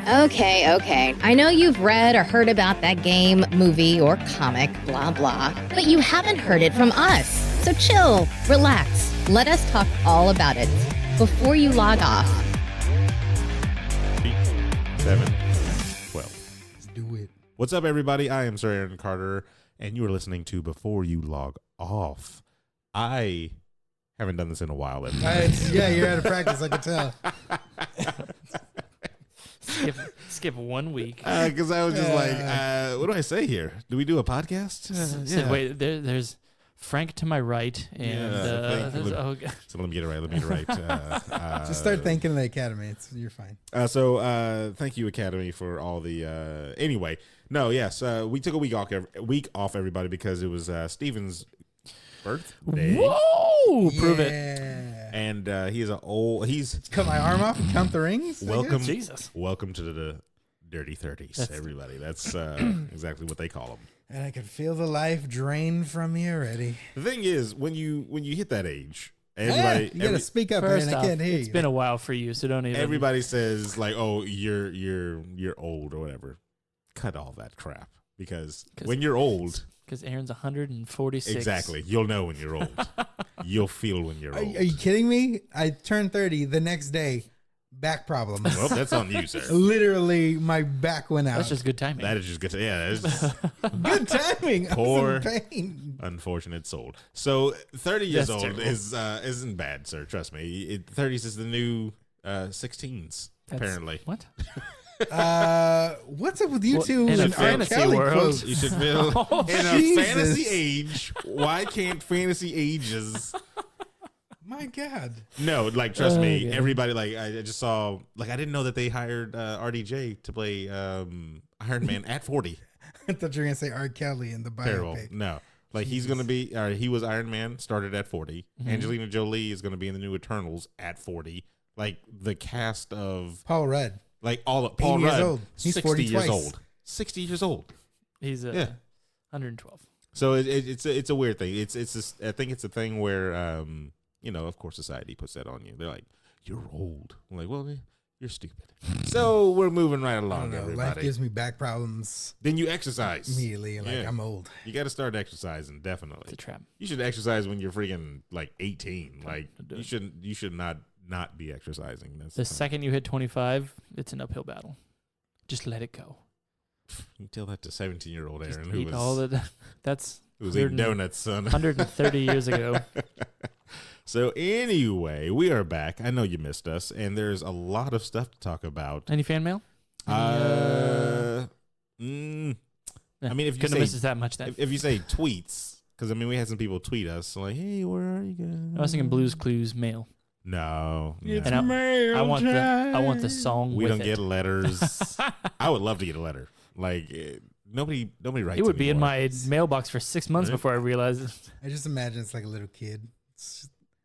Okay. I know you've read or heard about that game, movie, or comic, blah, blah, but you haven't heard it from us. So chill, relax, let us talk all about it before you log off. 7, 12. Let's do it. What's up, everybody? I am Sir Aaron Carter, and you are listening to Before You Log Off. I haven't done this in a while. Yeah, you're out of practice, I can tell. Skip 1 week. Because I was just like, what do I say here? Do we do a podcast? So wait, there's Frank to my right, and So let me get it right. Just start thanking the Academy. You're fine. So thank you, Academy, for all the. Anyway, no, yes, we took a week off, everybody, because it was Steven's birthday. Whoa! Prove it. And he is he's Cut my arm off and count the rings. welcome. Jesus. Welcome to the Dirty 30s, everybody. That's exactly what they call them. And I can feel the life drain from me already. The thing is, when you hit that age, You everybody gotta speak up, First man. I off, can't hear it's you. been a while for you, so don't even. everybody says like, "Oh, you're old" or whatever. Cut all that crap, because when you're old, because Aaron's 146. exactly, you'll know when you're old. You'll feel when you're Are old. you kidding me? I turned 30 the next day. Back problems. Well, that's on you, sir. Literally, my back went out. That's just good timing. That is just good. Yeah, that's good timing. Poor- I was in pain. unfortunate soul. So 30 years That's old terrible. isn't bad, sir. Trust me. 30s is the new 16s. Apparently, What? What's up with you Well, two in a and R. fantasy Kelly world, quotes? you should feel in a Jesus. fantasy age. Why can't fantasy ages? My God. No, like trust me, Okay. everybody. Like I just saw. Like I didn't know that they hired RDJ to play Iron Man at 40. I thought you were gonna say R. Kelly in the Terrible. biopic. No. Like he's gonna be. He was Iron Man. Started at 40. Angelina Jolie is gonna be in the new Eternals at 40. Like the cast of Paul Rudd. like all of Paul 80 years Rudd. old. He's 60 40 years twice. old. 60 years old. He's Yeah. 112. So it's a weird thing. It's just, I think it's a thing where of course society puts that on you. They're like, you're old. I'm like, well, you're stupid. So we're moving right I don't along, know. Life everybody. gives me back problems Then you exercise. immediately. Like Yeah. I'm old. You got to start exercising, It's definitely. a trap. You should exercise when you're freaking like 18. Like Do it. you should not be exercising. That's The second you hit 25, it's an uphill battle. Just let it go. you tell that to 17-year-old Just Aaron who eat all was the. That's eating donuts, son. 130 years ago. So anyway, we are back. I know you missed us, and there's a lot of stuff to talk about. Any fan mail? I mean, if you couldn't say- have missed us that much then. if you say tweets, because I mean, we had some people tweet us like, "Hey, where are you guys?" I was thinking Blues Clues mail. No, It's And mail I want the time. song. we with don't it. get letters. I would love to get a letter. Like nobody writes. It would be in anymore. my mailbox for 6 months Right. before I realized it. I just imagine it's like a little kid.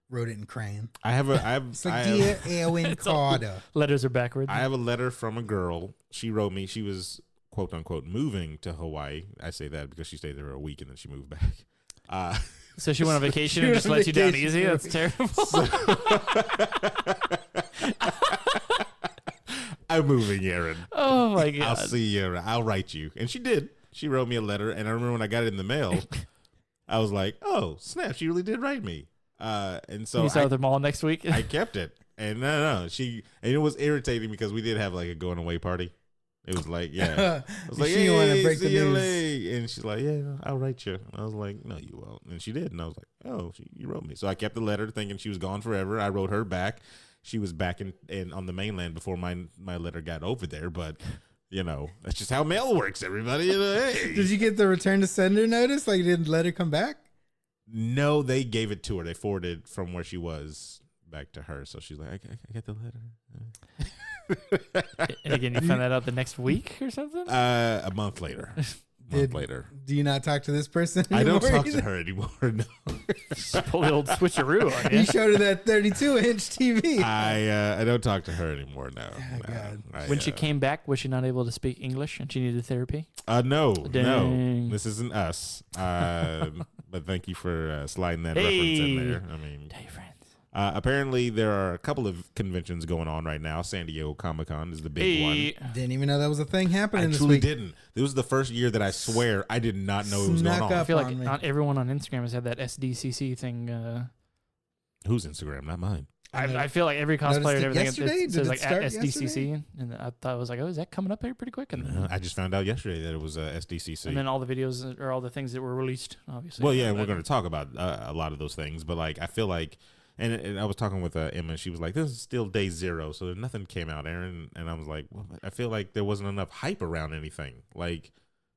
Wrote it in crayon. I have It's like, dear Erwin Carter. Letters are backwards. I have a letter from a girl. She wrote me. She was quote unquote moving to Hawaii. I say that because she stayed there a week and then she moved back. So she went on vacation She and went just on let you down vacation. easy? That's terrible. I'm moving, Aaron. Oh my God. I'll see you. I'll write you. And she did. She wrote me a letter, and I remember when I got it in the mail, I was like, "Oh snap! She really did write me." And so you saw the mall next week? I kept it. And no, and it was irritating because we did have like a going away party. It was like, yeah. I was like, She didn't wanna hey, break the see you news. late. And she's like, yeah, I'll write you. And I was like, no, you won't. And she did. And I was like, oh, you wrote me. So I kept the letter thinking she was gone forever. I wrote her back. She was back in on the mainland before my letter got over there. But, that's just how mail works, everybody. Hey. Did you get the return to sender notice? Like, didn't let her come back? No, they gave it to her. They forwarded from where she was back to her. So she's like, I got the letter. And again, you found that out the next week or something? A month later. Do you not talk to this person I don't anymore? talk to her anymore. No, Just pull the old switcheroo on You you. showed her that 32-inch TV. I don't talk to her anymore. No. God. When she came back, was she not able to speak English and she needed therapy? No, Dang. this isn't us. But thank you for sliding that Hey. reference in there. I mean, Tell your friends. Apparently, there are a couple of conventions going on right now. San Diego Comic-Con is the big one. Didn't even know that was a thing happening I this truly week. didn't. This was the first year that I swear I did not know it was going Snuck on. I up. feel like on me. not everyone on Instagram has had that SDCC thing. Whose Instagram? Not mine. I feel like every Noticed cosplayer and it everything yesterday? it Did says it like start at SDCC, yesterday? and I thought I was like, oh, is that coming up here pretty quick? And I just found out yesterday that it was SDCC. and then all the videos or all the things that were released, obviously. Well, yeah, we're going to talk about a lot of those things, but like I feel like, and I was talking with Emma, and she was like, "This is still day 0, so nothing came out, Aaron." And I was like, well, "I feel like there wasn't enough hype around anything, like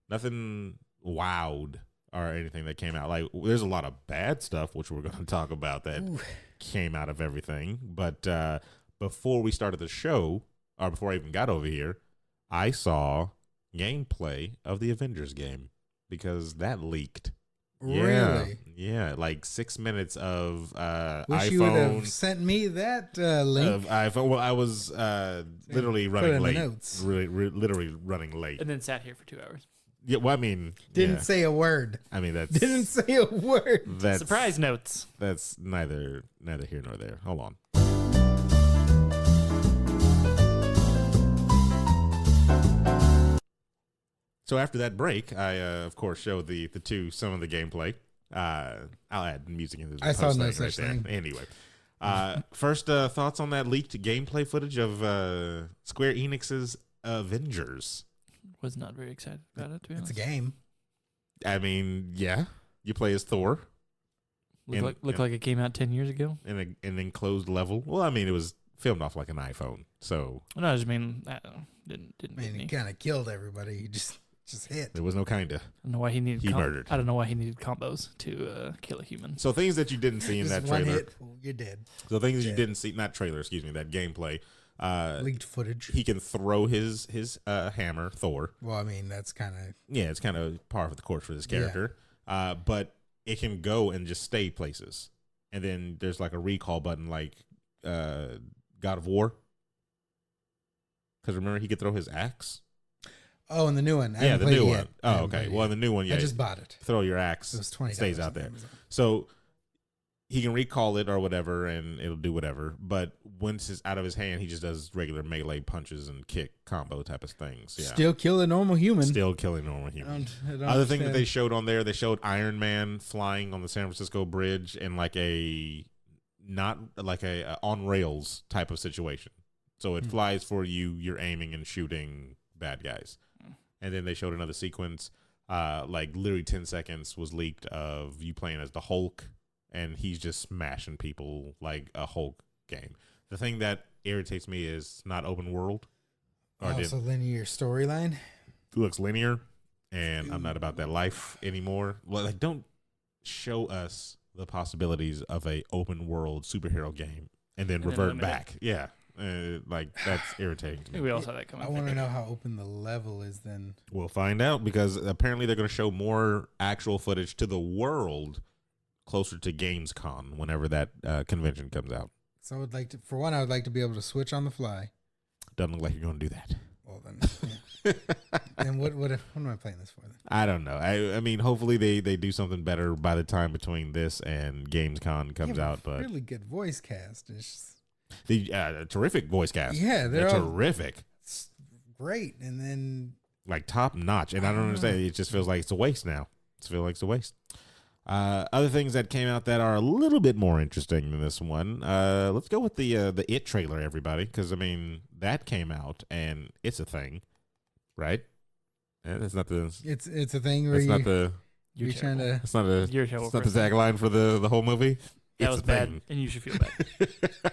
nothing wowed or anything that came out. Like there's a lot of bad stuff, which we're going to talk about that came out of everything, but." Before we started the show, or before I even got over here, I saw gameplay of the Avengers game because that leaked. Really? Yeah, like 6 minutes of Wish you would have iPhone. sent me that link. Of iPhone. Well, I was literally Put it running in the late. notes. Literally running late. and then sat here for 2 hours. Yeah, well, I mean, Didn't yeah. say a word. I mean, that's Didn't say a word. that's Surprise notes. That's neither here nor there. Hold on. So after that break, I of course showed some of the gameplay. I'll add music into the I saw post no thing such thing. Anyway, first thoughts on that leaked gameplay footage of Square Enix's Avengers. Was not very excited about it, to be It's honest. a game. I mean, yeah, you play as Thor Looked like it came out 10 years ago. in an enclosed level. Well, I mean, it was filmed off like an iPhone, so No, I just mean, didn't I mean, get he me. kind of killed everybody. He just hit. there was no kinda. I don't know why he needed. He murdered. I don't know why he needed combos to kill a human. So things that you didn't see in Just that one trailer. hit, you're dead. So things you Dead. didn't see, not trailer, excuse me, that gameplay. Leaked footage. He can throw his hammer, Thor. Well, I mean, that's kind of Yeah, it's kind of par for the course for this character. But it can go and just stay places. And then there's like a recall button like God of War. Because remember, he could throw his axe. Oh, and the new one. I Yeah, haven't the played new it one. yet. I Oh, haven't okay. played it Well, yet. the new one, yeah. I just bought it. Throw your axe. It was $20. Stays out on there. Amazon. So he can recall it or whatever, and it'll do whatever. But once it's out of his hand, he just does regular melee punches and kick combo type of things. Yeah. Still kill a normal human. Still killing normal humans. I don't Other thing that understand. they showed on there, they showed Iron Man flying on the San Francisco Bridge in like a not like a on rails type of situation. So it flies for you. You're aiming and shooting bad guys. And then they showed another sequence, like literally 10 seconds was leaked of you playing as the Hulk, and he's just smashing people like a Hulk game. The thing that irritates me is not open world. So linear storyline. It looks linear, and I'm not about that life anymore. Well, like, don't show us the possibilities of a open world superhero game and then And then revert limit it. back. Yeah, like that's irritating to Maybe me. we all saw that coming. I want to know how open the level is then. We'll find out because apparently they're going to show more actual footage to the world closer to Gamescom whenever that convention comes out. So I would like to, for one, I would like to be able to switch on the fly. Doesn't look like you're going to do that. Well then, yeah. And what am I playing this for then? I don't know. I mean, hopefully they do something better by the time between this and Gamescom comes They have out. a But really good voice cast. It's just, the terrific voice cast. yeah, They're they're all terrific. great. And then Like top notch. And I don't understand. It just feels like it's a waste now. It feels like it's a waste. Other things that came out that are a little bit more interesting than this one. Let's go with the It trailer, everybody, because I mean that came out and it's a thing, right? Yeah, that's not the. it's a thing where That's you not the. You're you're trying terrible. to. That's not a. You're a terrible It's not the person. tagline for the whole movie. That It's was a bad, thing. and you should feel bad.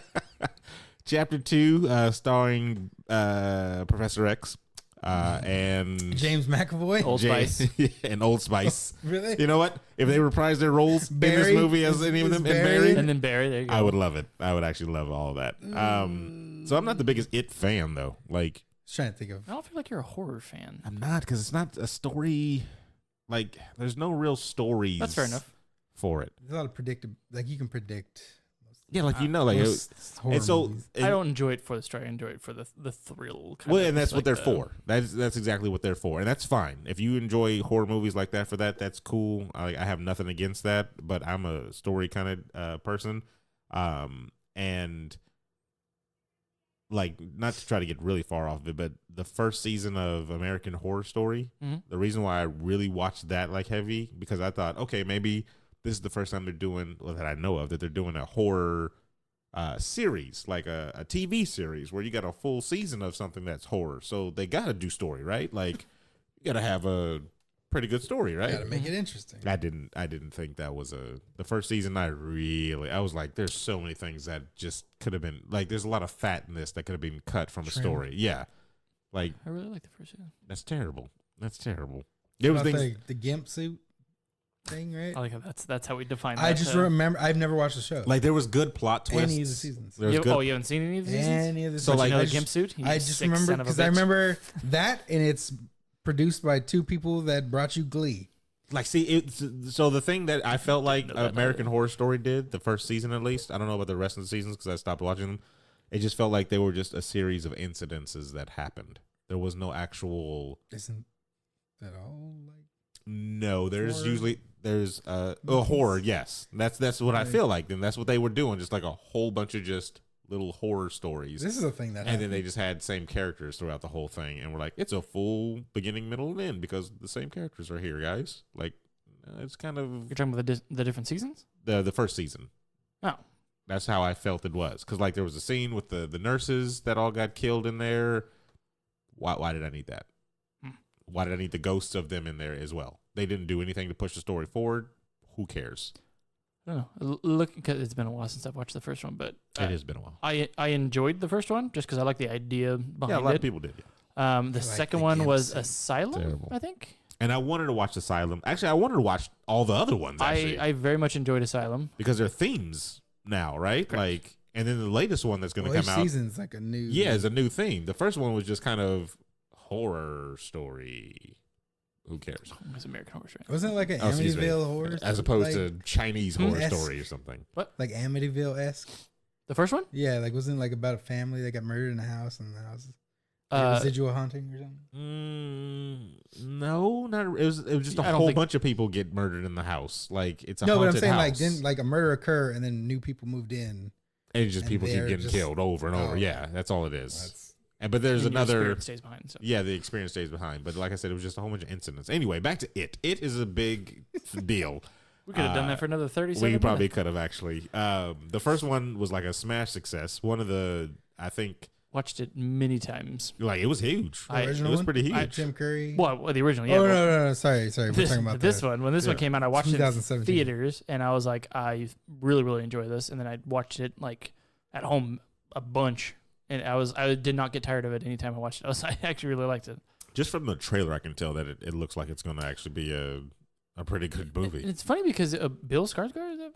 Chapter 2, starring Professor X and James McAvoy. Old Jay- Spice. and Old Spice. Really? You know what? If they reprise their roles in this Barry? movie as any of Is them, and Barry? Barry, And then Barry, there you go. I would love it. I would actually love all of that. So I'm not the biggest It fan though. Like Just trying to think of. I don't feel like you're a horror fan. I'm not because it's not a story. Like there's no real stories. That's fair enough. for it. There's a lot of predictive. Like you can predict. Yeah, like like most horror and so movies. I don't enjoy it for the story. I enjoy it for the thrill. Kind well, of, and that's what like they're the- for. That's exactly what they're for, and that's fine. If you enjoy horror movies like that, that's cool. I have nothing against that, but I'm a story kind of person. And like, not to try to get really far off of it, but the first season of American Horror Story, the reason why I really watched that like heavy, because I thought, okay, maybe this is the first time they're doing, well, that I know of, that they're doing a horror series, like a TV series where you got a full season of something that's horror. So they got to do story, right? Like, you got to have a pretty good story, right? Got to make it interesting. I didn't think that was the first season. I was like, there's so many things that just could have been, like, there's a lot of fat in this that could have been cut from a story. Yeah. Like, I really like the first season. that's terrible. There was About things, the gimp suit thing, right? I like how that's how we define that. I just remember, I've never watched the show. like, there was good plot twists. Any of the seasons. There was good, you haven't seen any of the seasons? Any of the So, seasons. like, You know I the gimp suit? You I just sick remember, son of a because I bitch. remember that, and it's produced by two people that brought you Glee. like, see, it's so the thing that I felt like know that American Horror Story did, the first season at least, I don't know about the rest of the seasons because I stopped watching them. It just felt like they were just a series of incidences that happened. There was no actual. Isn't that all? Like, No, there's Horror usually there's a horror. Yes, that's what I feel like. Then that's what they were doing, just like a whole bunch of just little horror stories. this is a thing that And then happened. they just had same characters throughout the whole thing, and we're like, it's a full beginning, middle, and end because the same characters are here, guys. Like, it's kind of You're talking about the different seasons? the first season. Oh. That's how I felt it was, because like there was a scene with the nurses that all got killed in there. Why did I need that? Why did I need the ghosts of them in there as well? They didn't do anything to push the story forward. Who cares? I don't know. Look, because it's been a while since I've watched the first one, but It has been a while. I enjoyed the first one just because I like the idea behind Yeah, a lot it. of people did. Yeah. The like second the one gimp was suit. Asylum, Terrible. I think. And I wanted to watch Asylum. Actually, I wanted to watch all the other ones. Actually, I very much enjoyed Asylum. because they're themes now, right? Correct. Like, and then the latest one that's going to Well, come each out. season's like a new. Yeah, it's a new theme. The first one was just kind of horror story. Who cares? It was American Horror Story. Wasn't it like an Oh, excuse me. Amityville horror? As opposed like, to Chinese horror Esque. story or something. like Amityville esque. The first one? Yeah, like wasn't it like about a family that got murdered in a house and the house residual haunting or something? No, not. It was just a I don't whole think- bunch of people get murdered in the house. Like, it's a No, but I'm haunted saying house. like didn't like a murder occur and then new people moved in. and it's just and people keep they're getting just- killed over and over. Oh, Yeah, that's all it is. That's But there's and your another. spirit stays behind. So. Yeah, the experience stays behind. But like I said, it was just a whole bunch of incidents. Anyway, back to it. It is a big deal. We could have done that for another 30 seconds. We probably could have actually. The first one was like a smash success. One of the, I think, watched it many times. like it was huge. the I- It original was one? pretty huge. Jim Curry. Well, the original, yeah. oh but no, sorry. We're This, talking about this the, one, when this one Yeah. came out, I watched it in 2017. theaters, and I was like, I really, really enjoy this. And then I watched it like at home a bunch, and I did not get tired of it anytime I watched it. I actually really liked it. Just from the trailer, I can tell that it looks like it's going to actually be a pretty good movie. And it's funny because Bill Skarsgård, is it?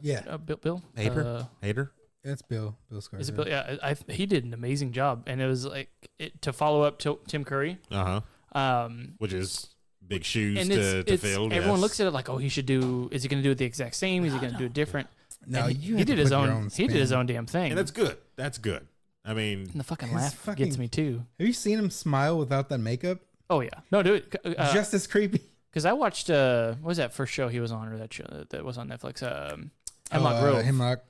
Yeah, Bill Hader? Hader? it's Bill Skarsgård. Is it Bill? Yeah, he did an amazing job, and it was like to follow up to Tim Curry. Uh huh. Which is big shoes And to fill. everyone yes. looks at it like, oh, he should do. Is he going to do it the exact same? Is he going to do it different? No, And you he have to did his put your own. He did his spin. own damn thing. And that's good. That's good. I mean, And the fucking His laugh fucking- gets me too. Have you seen him smile without that makeup? Oh yeah, no, do it. Just as creepy. Because I watched what was that first show he was on, or that show that was on Netflix? Hemlock Grove. Hemlock.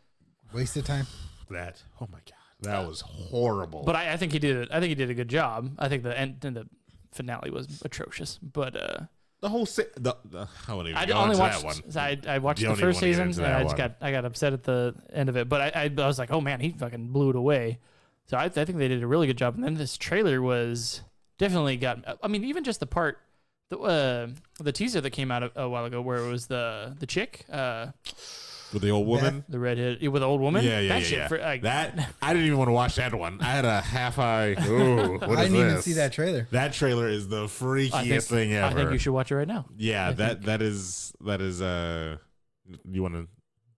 Wasted time. that. Oh my god, that was horrible. But I think he did it. I think he did a good job. I think the end and the finale was atrocious. But the whole the I wouldn't even I go only into watched. that one. So I watched You the don't even first wanna get season, into and that I just one. got upset at the end of it. But I was like, oh man, he fucking blew it away. So I think they did a really good job. And then this trailer was definitely got. I mean, even just the part, the teaser that came out a while ago, where it was the chick, With the old woman. the redhead with the old woman. Yeah, that yeah, shit yeah. For, like, That I didn't even want to watch that one. I had a half eye. Ooh, what I is didn't even this? see that trailer. That trailer is the freakiest thing ever. I think you should watch it right now. Yeah, I that is. You want to?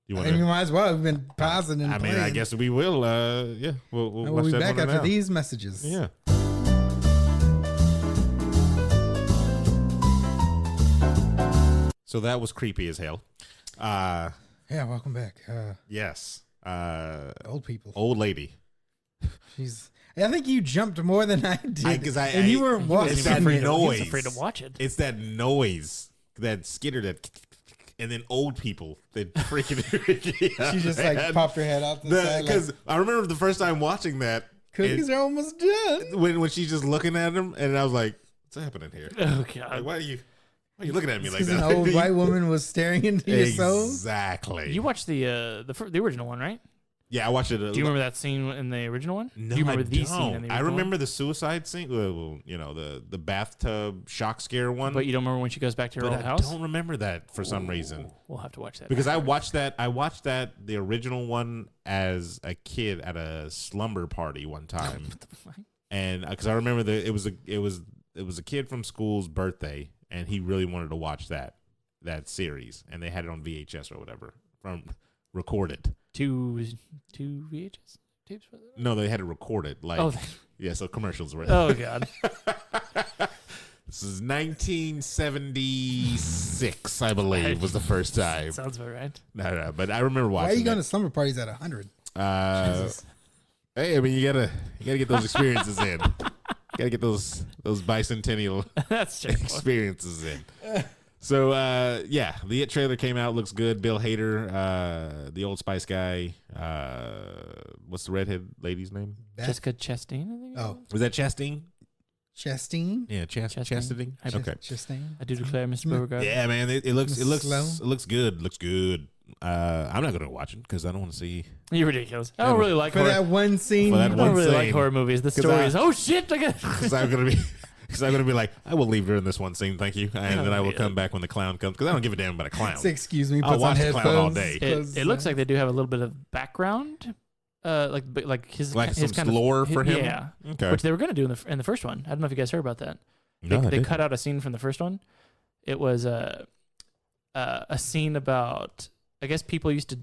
You want And you to? might as well. We've been pausing and I mean, I playing. guess we will. Yeah, we'll And watch we'll be that back one after now. these messages. Yeah. So that was creepy as hell. Yeah, welcome back. Yes. Old people. Old lady. She's. I think you jumped more than I did. 'cause and you were It's watching that it. noise. He was afraid to watch it. It's that noise, that skitter, that and then old people that freaking. She just like popped her head out the side. Because Like, I remember the first time watching that. cookies are almost done. When she's just looking at him, and I was like, "What's happening here? Oh Like, god. why are you looking at me like Because that?" an old white woman was staring into your soul. Exactly. You watched the original one, right? Yeah, I watched it. Do you remember that scene in the original one? No, Do you remember I the don't. scene in the I original remember the suicide scene. Well, the bathtub shock scare one. one? But you don't remember when she goes back to her But old I house? don't remember that for some reason. We'll have to watch that. Because I watched that the original one as a kid at a slumber party one time, What the fuck? and because I remember it was a kid from school's birthday, and he really wanted to watch that series, and they had it on VHS or whatever from recorded. Two VHS tapes for that? No, they had to record it like Oh, yeah, so commercials were. oh god. This is 1976, I believe, was the first time. Sounds about right. No, but I remember watching. Why are you going it. to slumber parties at 100? Hey, I mean, you gotta get those experiences in. Gotta get those bicentennial That's true. experiences in. So yeah, the It trailer came out. Looks good. Bill Hader, the Old Spice guy. What's the redhead lady's name? Jessica Chastain, I think. Oh, Was that Chastain? Chastain? Yeah, Chastain. Chastity. I- Okay. Chastain? I do declare, Mr. Beauregard. Yeah, man, it looks Sloan? good. Looks good. I'm not gonna watch it because I don't want to see. You're ridiculous. I don't really like For horror. that one scene. For that I one don't really like scene. horror movies. The 'Cause story I- is, oh shit, I got Because I'm gonna be like, I will leave during this one scene, thank you, and then I will come back when the clown comes because I don't give a damn about a clown. Say, excuse me, I'll puts on watch the headphones. clown all day. It looks like they do have a little bit of background, like his Like his some kind of lore for him? Yeah, Okay. which they were going to do in the first one. I don't know if you guys heard about that. No, I They didn't. cut out a scene from the first one. It was a scene about, I guess people used to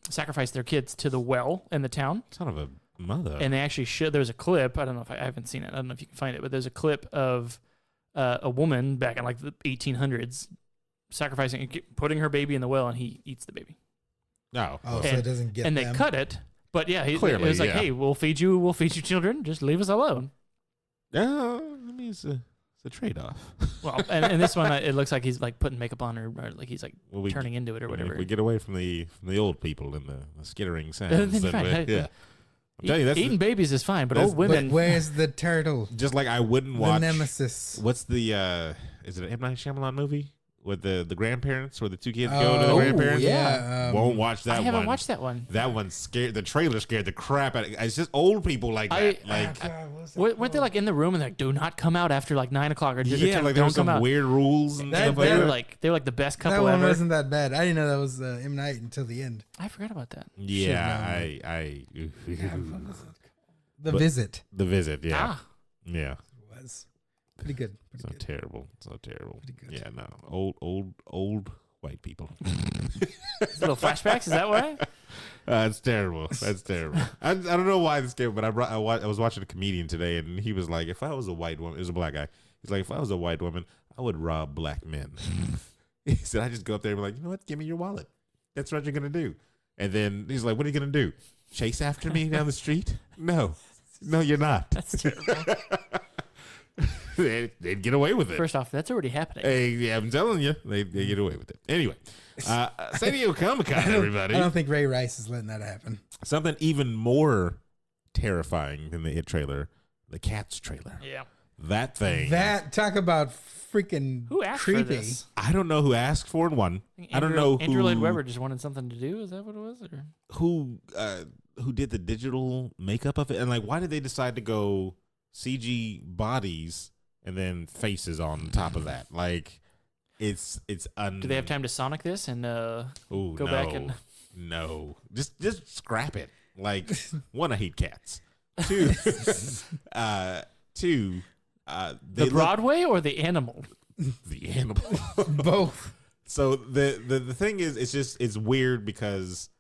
sacrifice their kids to the well in the town, Son of a mother. and they actually showed. There was a clip. I don't know if I haven't seen it. I don't know if you can find it, but there's a clip of a woman back in like the 1800s sacrificing, putting her baby in the well, and he eats the baby. No. Oh, so And- it doesn't get And them. they cut it, but yeah, it Clearly, was like, yeah. hey, we'll feed you children. Just leave us alone. I mean, it's a trade-off. Well, and this one, it looks like he's like putting makeup on her, or like he's like Well, we, turning into it or whatever. If we get away from the old people and the skittering sounds, Then then you're fine. yeah. I'm telling you, that's Eating babies is fine, but that's- old women. But where's the turtle? just like I wouldn't The watch. nemesis. What's the? Is it an M Night Shyamalan movie with the grandparents, where the two kids go to the Oh, grandparents? yeah. Won't watch that I haven't one. watched that one. That one scared. The trailer scared the crap out of. It's just old people like that. Weren't they like in the room and like, do not come out after like 9 o'clock or yeah, like there don't were some come out. weird rules and That- stuff They like were that. like the best That couple one ever. wasn't that bad. I didn't know that was M. Night until the end. I forgot about that. Yeah, Shit, I The But- Visit the visit. Yeah, Ah, yeah. was pretty good. Pretty So good. terrible. So terrible. Pretty good. Yeah, no. Old white people. little flashbacks. Is that why? It's terrible. That's terrible. I don't know why this came, but I was watching a comedian today, and he was like, if I was a white woman, it was a black guy. He's like, if I was a white woman, I would rob black men. He said, I just go up there and be like, you know what? Give me your wallet. That's what you're going to do. And then he's like, what are you going to do? Chase after me down the street? No, you're not. That's terrible. They'd get away with it. First off, that's already happening. Hey, yeah, I'm telling you, they get away with it. Anyway, San Diego Comic-Con, everybody. I don't think Ray Rice is letting that happen. Something even more terrifying than the It trailer, the Cats trailer. Yeah. That thing. That talk about freaking Who asked creepy. for this? I don't know who asked for it. One, I don't know Andrew Lloyd who Webber just wanted something to do. Is that what it was? Or? who did the digital makeup of it, and like, why did they decide to go CG bodies and then faces on top of that? Like, it's Do they have time to Sonic this and Ooh, go no, back and- no, just scrap it. Like, one, I hate cats. Two, they the Broadway or the animal? the animal. Both. So the thing is, it's weird because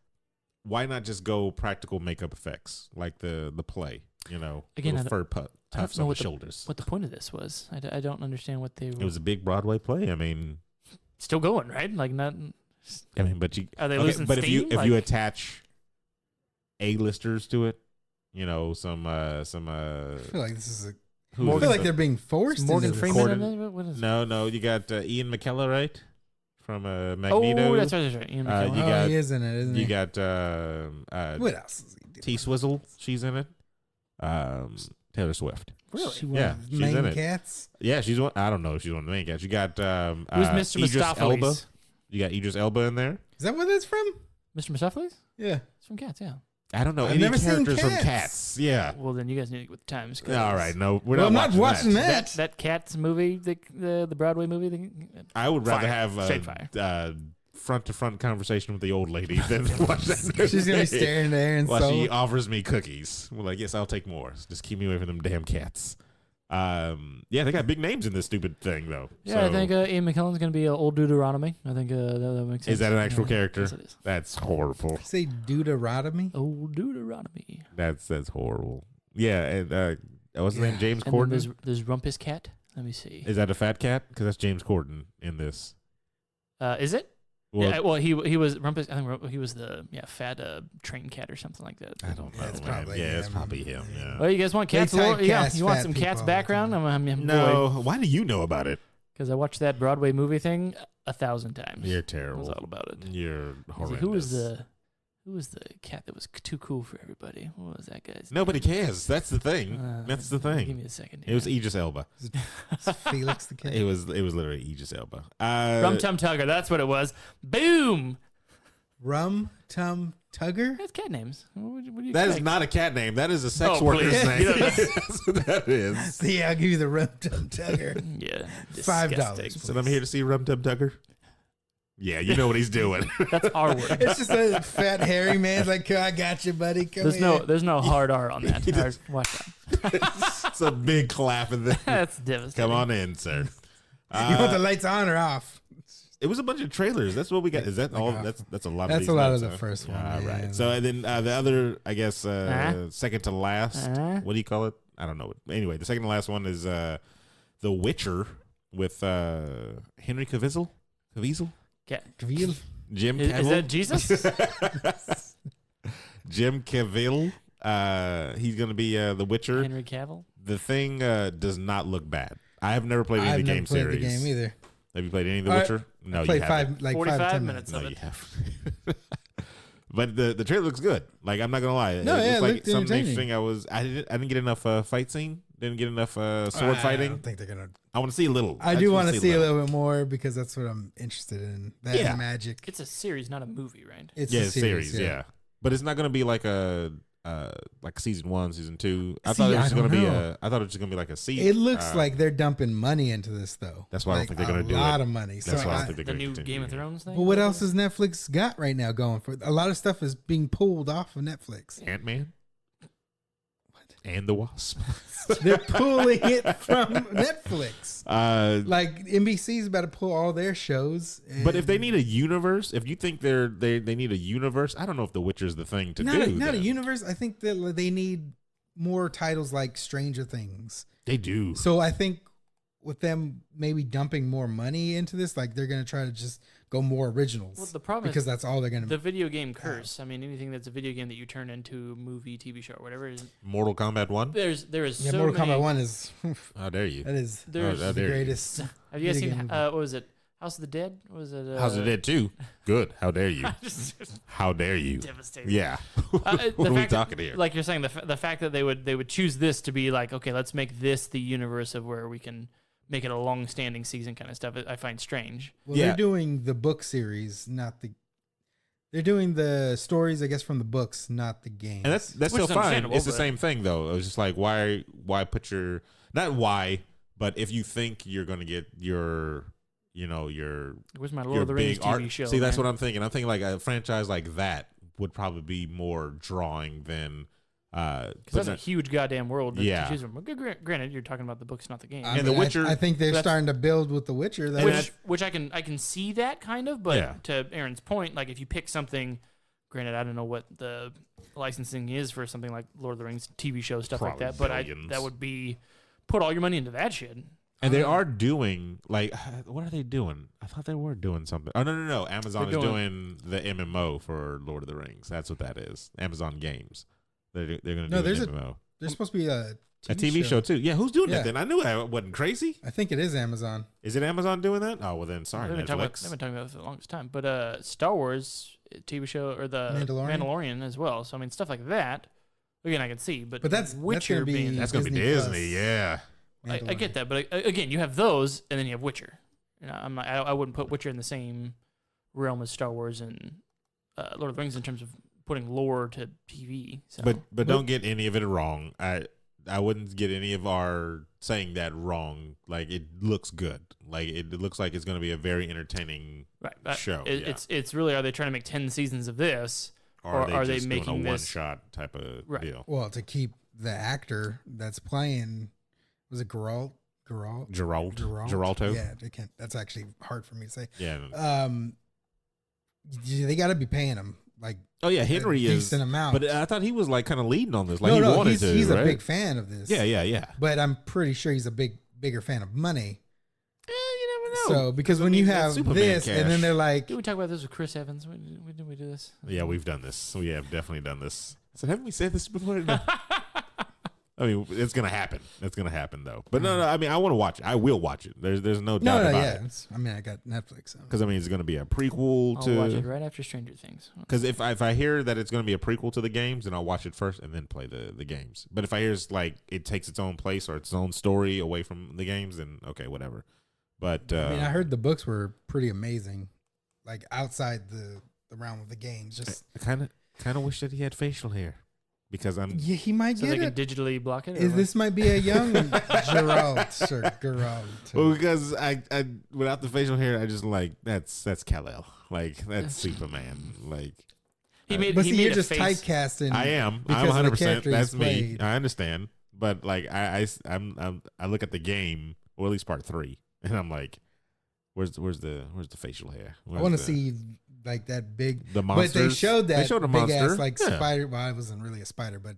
why not just go practical makeup effects like the play? You know, Again, little I fur I don't tufts know on the what the- shoulders. What the point of this was? I don't understand what they were. It was a big Broadway play. I mean, Still going, right? Like not. but you. Are they Okay, losing but steam? if you attach A-listers to it, you know, some I feel like this is a. who I is feel like it? they're being forced. Morgan into this. Freeman. Corden- In it? What is it? No, you got Ian McKellen, right? from Magneto. Oh, that's right. That's right. Ian McKellen. You got- he is in it, isn't You he? got What else is he doing? T Swizzle. She's in it. Taylor Swift. Really? She one Yeah, of the she's in main it. cats. Yeah, she's one. I don't know if she's one of the main cats. You got Who's Mr. Idris Elba. Mistopheles? You got Idris Elba in there. Is that where that's from? Mr. Mistopheles? Yeah. It's from Cats, yeah. I don't know I've any never seen characters from Cats. Cats. Yeah. Well, then you guys need to get with the times. 'cause All right. No, we're Well, I'm not not watching that. That Cats movie, the Broadway movie. I would rather Fire. have Straight fire. front to front conversation with the old lady than watch that movie. She's gonna be staring there and while so. she offers me cookies. We're like, yes, I'll take more. Just keep me away from them damn cats. Yeah, they got big names in this stupid thing though. Yeah, So, I think Ian McKellen's going to be old Deuteronomy. I think that makes sense. is that an actual character? Yes, it is. That's horrible. Say Deuteronomy. Old Deuteronomy. That's horrible. Yeah, and what's his name? James And then Corden. there's Rumpus Cat. Let me see. Is that a fat cat? Because that's James Corden in this. Is it? Well, Yeah, well, he was Rumpus. I think he was the fat train cat or something like that. I don't know. That's man. probably yeah, it's him. probably him. Yeah. Well, you guys want They cats? typecast You want fat some people cats all the background? time. I'm No, why do you know about it? because I watched that Broadway movie thing 1,000 times. You're That was terrible. all about it. You're I was like, horrendous. who was the cat that was too cool for everybody? What was that guy's? Nobody name? cares. That's the thing. That's the Give thing. me a second. It was here. Idris Elba. Is Felix the cat. It was literally Idris Elba. Rum Tum Tugger. That's what it was. Boom. Rum Tum Tugger. That's cat names. What do you That is expect? not a cat name. That is a sex Oh, worker's please. name. Yeah, That's what that is. Yeah, I'll give you the Rum Tum Tugger. Yeah. $5. disgusting. So I'm here to see Rum Tum Tugger. Yeah, you know what he's doing. That's our word. It's just a fat hairy man's like, I got you, buddy. Come There's here. no hard R on that. You All right, just- watch that. It's a big clap and then That's devastating. come on in, sir. You want the lights on or off? It was a bunch of trailers. That's what we got. Is that all? That's a lot. That's of these a lot nuts, of the huh? first one, All yeah. right. So and then the other, I guess, Uh-huh. second to last. What do you call it? I don't know. Anyway, the second to last one is The Witcher with Henry Cavill. Cat. Cavill. Jim Cavill. Is that Jesus? Jim Cavill. He's gonna be the Witcher. Henry Cavill? The thing does not look bad. I have never played any of I've the never game played series. the game either. Have you played any of The I- Witcher? No, I played you haven't. 45 5 to 10 minutes No, of you it. haven't. But the trailer looks good. Like I'm not gonna lie. No, it yeah, looks it like looked something entertaining. interesting. I didn't get enough fight scene. Didn't get enough sword I fighting. don't think they're gonna. I want to see a little. I just do want to see a little. little bit more because that's what I'm interested in. That Yeah. and magic. It's a series, not a movie, right? It's Yeah, a it's series. Yeah, but it's not gonna be like a like season 1, season 2. I See, thought it I was gonna don't be know. I thought it was gonna be like a season. It looks like they're dumping money into this though. That's why I don't think they're gonna do a it. lot of money. That's so why I I- don't think they're The gonna new continue. Game of Thrones thing? But what else has Netflix got right now going for? A lot of stuff is being pulled off of Netflix. Ant-Man. And the Wasp. They're pulling it from Netflix. Like, Like NBC's about to pull all their shows. but if they and- need a universe, if you think they need a universe, I don't know if The Witcher's the thing to not do. a, not a then. universe, I think that they need more titles like Stranger Things. They do. So I think with them maybe dumping more money into this, like they're gonna try to just go more originals. Well, the problem because is that's all they're gonna. the video game curse. I mean, anything that's a video game that you turn into a movie, TV show, or whatever. Is, Mortal Kombat 1? there is yeah, so Mortal many. Kombat 1 is How dare you? that is There's how the dare you. greatest. Have you guys video seen? game What was it? House of the Dead? Was it? How's it dead too? Good. How dare you? Just How dare you? devastating. Yeah. The What are we fact that- talking here? Like you're saying, the fact that they would choose this to be like, okay, let's make this the universe of where we can make it a long-standing season kind of stuff. I find strange. Well, Yeah. they're doing the book series, not the. They're doing the stories, I guess, from the books, not the games. And that's Which still is fine. understandable, It's the but- same thing though. It was just like why put your not why, but if you think you're gonna get your Where's my Lord your of the Rings big TV art. show? See, that's man? what I'm thinking. I'm thinking like a franchise like that would probably be more drawing than. Because but that's a not- huge goddamn world to Yeah. choose from. Granted, you're talking about the books, not the game. And The Witcher- I think they're That's- starting to build with The Witcher. That which I can see that kind of, but Yeah. to Aaron's point, like if you pick something, granted I don't know what the licensing is for something like Lord of the Rings TV show stuff Probably like that, but billions. that would be put all your money into that shit. And they are doing like what are they doing? I thought they were doing something. Oh no! Amazon They're is doing- doing the MMO for Lord of the Rings. That's what that is. Amazon Games. They're going to No, do there's an a- MMO. there's supposed to be a A TV show too. Yeah, who's doing Yeah. that then? I knew I wasn't crazy. I think it is Amazon. Is it Amazon doing that? Oh well, then sorry, They've been Netflix. talking about it for the longest time. But Star Wars TV show or the Mandalorian as well. So I mean, stuff like that. Again, I can see, but that's Witcher gonna be- being That's gonna be Disney Disney. Plus. Yeah. I get that, but again, you have those, and then you have Witcher. You know, I wouldn't put Witcher in the same realm as Star Wars and Lord of the Rings in terms of putting lore to TV. So. But don't get any of it wrong. I wouldn't get any of our saying that wrong. Like it looks good. Like it looks like it's going to be a very entertaining right, show. It's really, are they trying to make 10 seasons of this, or are they just making doing a this one shot type of Right. deal? Well, to keep the actor that's playing, was it Geralt? Geralto. Yeah, they can't. That's actually hard for me to say. Yeah. They got to be paying him like Oh yeah, Henry a is. decent amount. But I thought he was like kind of leading on this. Like no, he wanted to. he's right? a big fan of this. Yeah. But I'm pretty sure he's a bigger fan of money. You never know. So because when I mean, you that's have Superman this, cash. and then they're like, Did we talk about this with Chris Evans? Did we do this? Yeah, we've done this. We have definitely done this. So haven't we said this before? No. I mean, it's gonna happen. It's gonna happen though. But no. I mean, I want to watch it. I will watch it. There's no doubt about it. I mean, I got Netflix. So. Because I mean, it's gonna be a prequel I'll to. watch it right after Stranger Things. Because if I hear that it's gonna be a prequel to the games, then I'll watch it first and then play the games. But if I hear it's like it takes its own place or its own story away from the games, then okay, whatever. But I mean, I heard the books were pretty amazing, like outside the realm of the games. Just I kind of wish that he had facial hair because I'm. yeah, he might So they get can it. digitally block it? or Is what? this might be a young Geralt or Geralt? Well, because I without the facial hair, I just like that's Kal-El, like that's Superman, like He made, But he see, made you're a just face. typecasting. I am. because I'm of the 100%. character That's he's me. played. I understand, but like I look at the game, or at least part 3, and I'm like, where's the facial hair? I want to see like that big. the But monsters. they showed that They showed a big monster, ass like yeah. spider. Well, it wasn't really a spider, but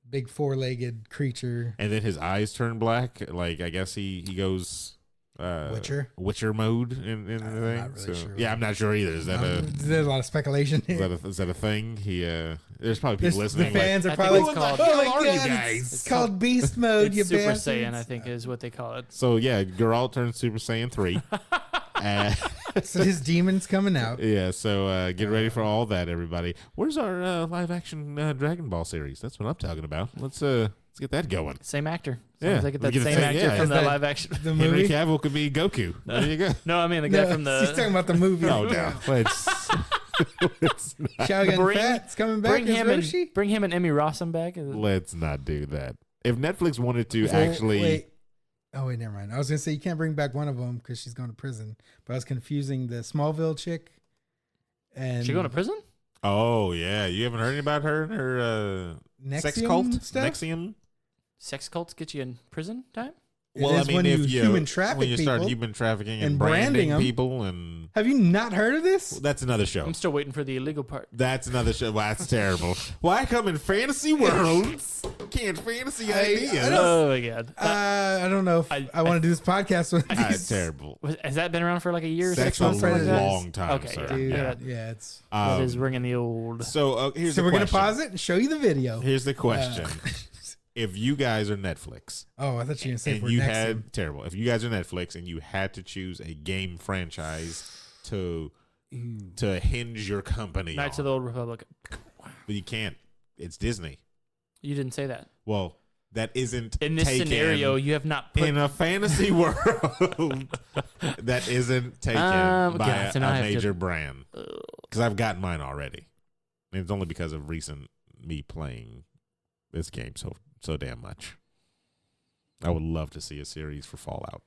big 4-legged creature. And then his eyes turn black. Like I guess he goes Witcher mode in the I'm thing. not really So, sure. yeah, I'm not sure either. Is that a There's a lot of speculation here. is that a thing? There's probably people The listening. fans I are think probably it's like, called- "Oh my What the hell are you god, guys?" it's called Beast Mode, It's you Super bastards." Saiyan, I think, is what they call it. So yeah, Geralt turns Super Saiyan 3. So his demon's coming out. Yeah, so get ready for all that, everybody. Where's our live action Dragon Ball series? That's what I'm talking about. Let's get that going. Same actor. As Yeah, long as I get we that get the same same- actor yeah. from Is the that- live action. The Henry movie. Cavill could be Goku. There you go. No, I mean the guy No, from he's talking the. about the movie. Oh no, let's. Shao Yun Bring- Fat's coming back Bring as him Roshi. bring him and Emmy Rossum back. let's not do that. If Netflix wanted to actually, Wait. Oh wait, never mind. I was gonna say you can't bring back one of them because she's going to prison. But I was confusing the Smallville chick. And She going to prison? oh yeah, you haven't heard about her and her sex Nexium cult, stuff? Nexium. Sex cults get you in prison time? It is when you human traffic when you start people human trafficking and and branding branding 'em. people, and Have you not heard of this? that's another show. I'm still waiting for the illegal part. That's another show. Well, that's terrible. Why come in fantasy worlds? Can't fantasy ideas. Oh my god. I don't know if I- I want to do this podcast with That's terrible. Has that been around for like a year? That's 6 a months? something like that? long time, Okay, sir. Dude, Yeah. yeah, it's. That is Um, ringing the old. so here's So the we're gonna question. pause it and show you the video. Here's the question: if you guys are Netflix Oh, I thought you were gonna say and for you next had terrible, if you guys are Netflix and you had to choose a game franchise to hinge your company Knights on, of the Old Republic. but you can't. It's Disney. You didn't say that. Well, that isn't In this taken scenario, you have not put. in a fantasy world that isn't taken by God, so now I a have to- major brand. Because I've gotten mine already, and it's only because of recent me playing this game so damn much. I would love to see a series for Fallout.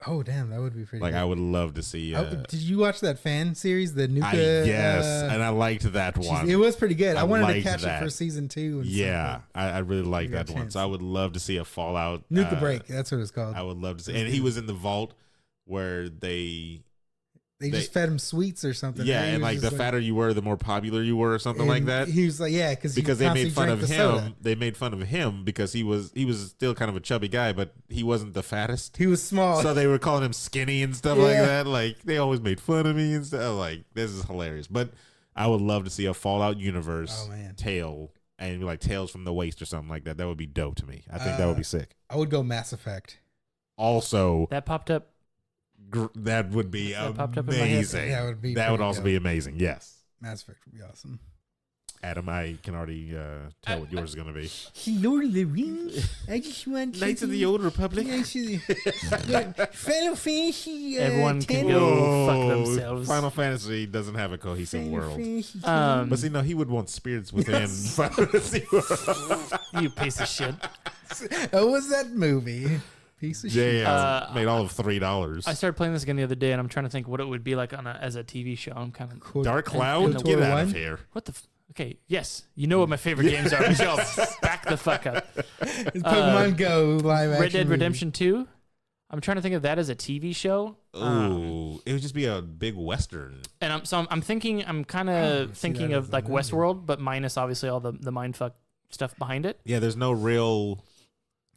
Oh, damn, that would be pretty. Like good. I would love to see. Did you watch that fan series, the Nuka? Yes, and I liked that one. It was pretty good. I wanted to liked catch that. it for season 2. And Yeah, stuff, I really like You got that a one. chance. So I would love to see a Fallout. but Nuka Break. That's what it's called. I would love to see. And he was in the vault where they just fed him sweets or something. yeah, right? He and was like the just fatter you were, the more popular you were, or something like and that. He was like, yeah, because Because they made fun of Soda. him. They made fun of him because he was still kind of a chubby guy, but he wasn't the fattest. He was small. So they were calling him skinny and stuff like Yeah. that. Like they always made fun of me and stuff. Like this is hilarious. But I would love to see a Fallout universe Oh, man. tale and be like Tales from the Waste or something like that. That would be dope to me. I think that would be sick. I would go Mass Effect. Also, That popped up. that would be That popped up in my head. amazing. That would be That would pretty also dope. be amazing. Yes. Mass Effect would be awesome. Adam, I can already tell what yours is going to be. Lord of the Rings. I just want Knights of the Old Republic. Final Fantasy. Everyone can go fuck themselves. Final Fantasy doesn't have a cohesive world. Um, But see, no, he would want spirits within Final Fantasy world. you piece of shit. What was that movie? Piece of shit. Yeah, made all of $3. I started playing this again the other day, and I'm trying to think what it would be like as a TV show. I'm kind of Dark in Cloud, the get War out of one? here. what the. Okay, yes, you know what my favorite games are. Michelle, back the fuck up. It's Pokemon Go live action. Red Dead movie. Redemption 2. I'm trying to think of that as a TV show. Ooh, it would just be a big Western. And I'm thinking, I'm kind I of see thinking that of as a like movie. Westworld, but minus obviously all the mindfuck stuff behind it. Yeah, there's no real.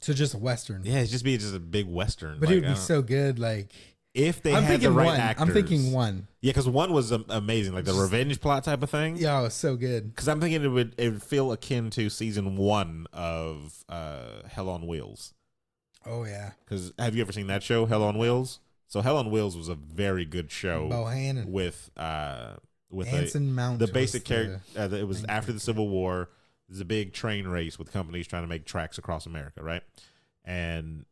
So just a Western. Yeah, it'd just be a big Western. But Like, it would I be don't- so good. Like if they I'm had the thinking right one. actors. I'm thinking one. Yeah, because one was amazing, like the Just- revenge plot type of thing. Yeah, it was so good. Because I'm thinking it would feel akin to season 1 of Hell on Wheels. Oh yeah. Because have you ever seen that show, Hell on Wheels? So Hell on Wheels was a very good show Bohannon. with Anson Mount. the was basic character. It was main after the character. Civil War. There's a big train race with companies trying to make tracks across America, right? And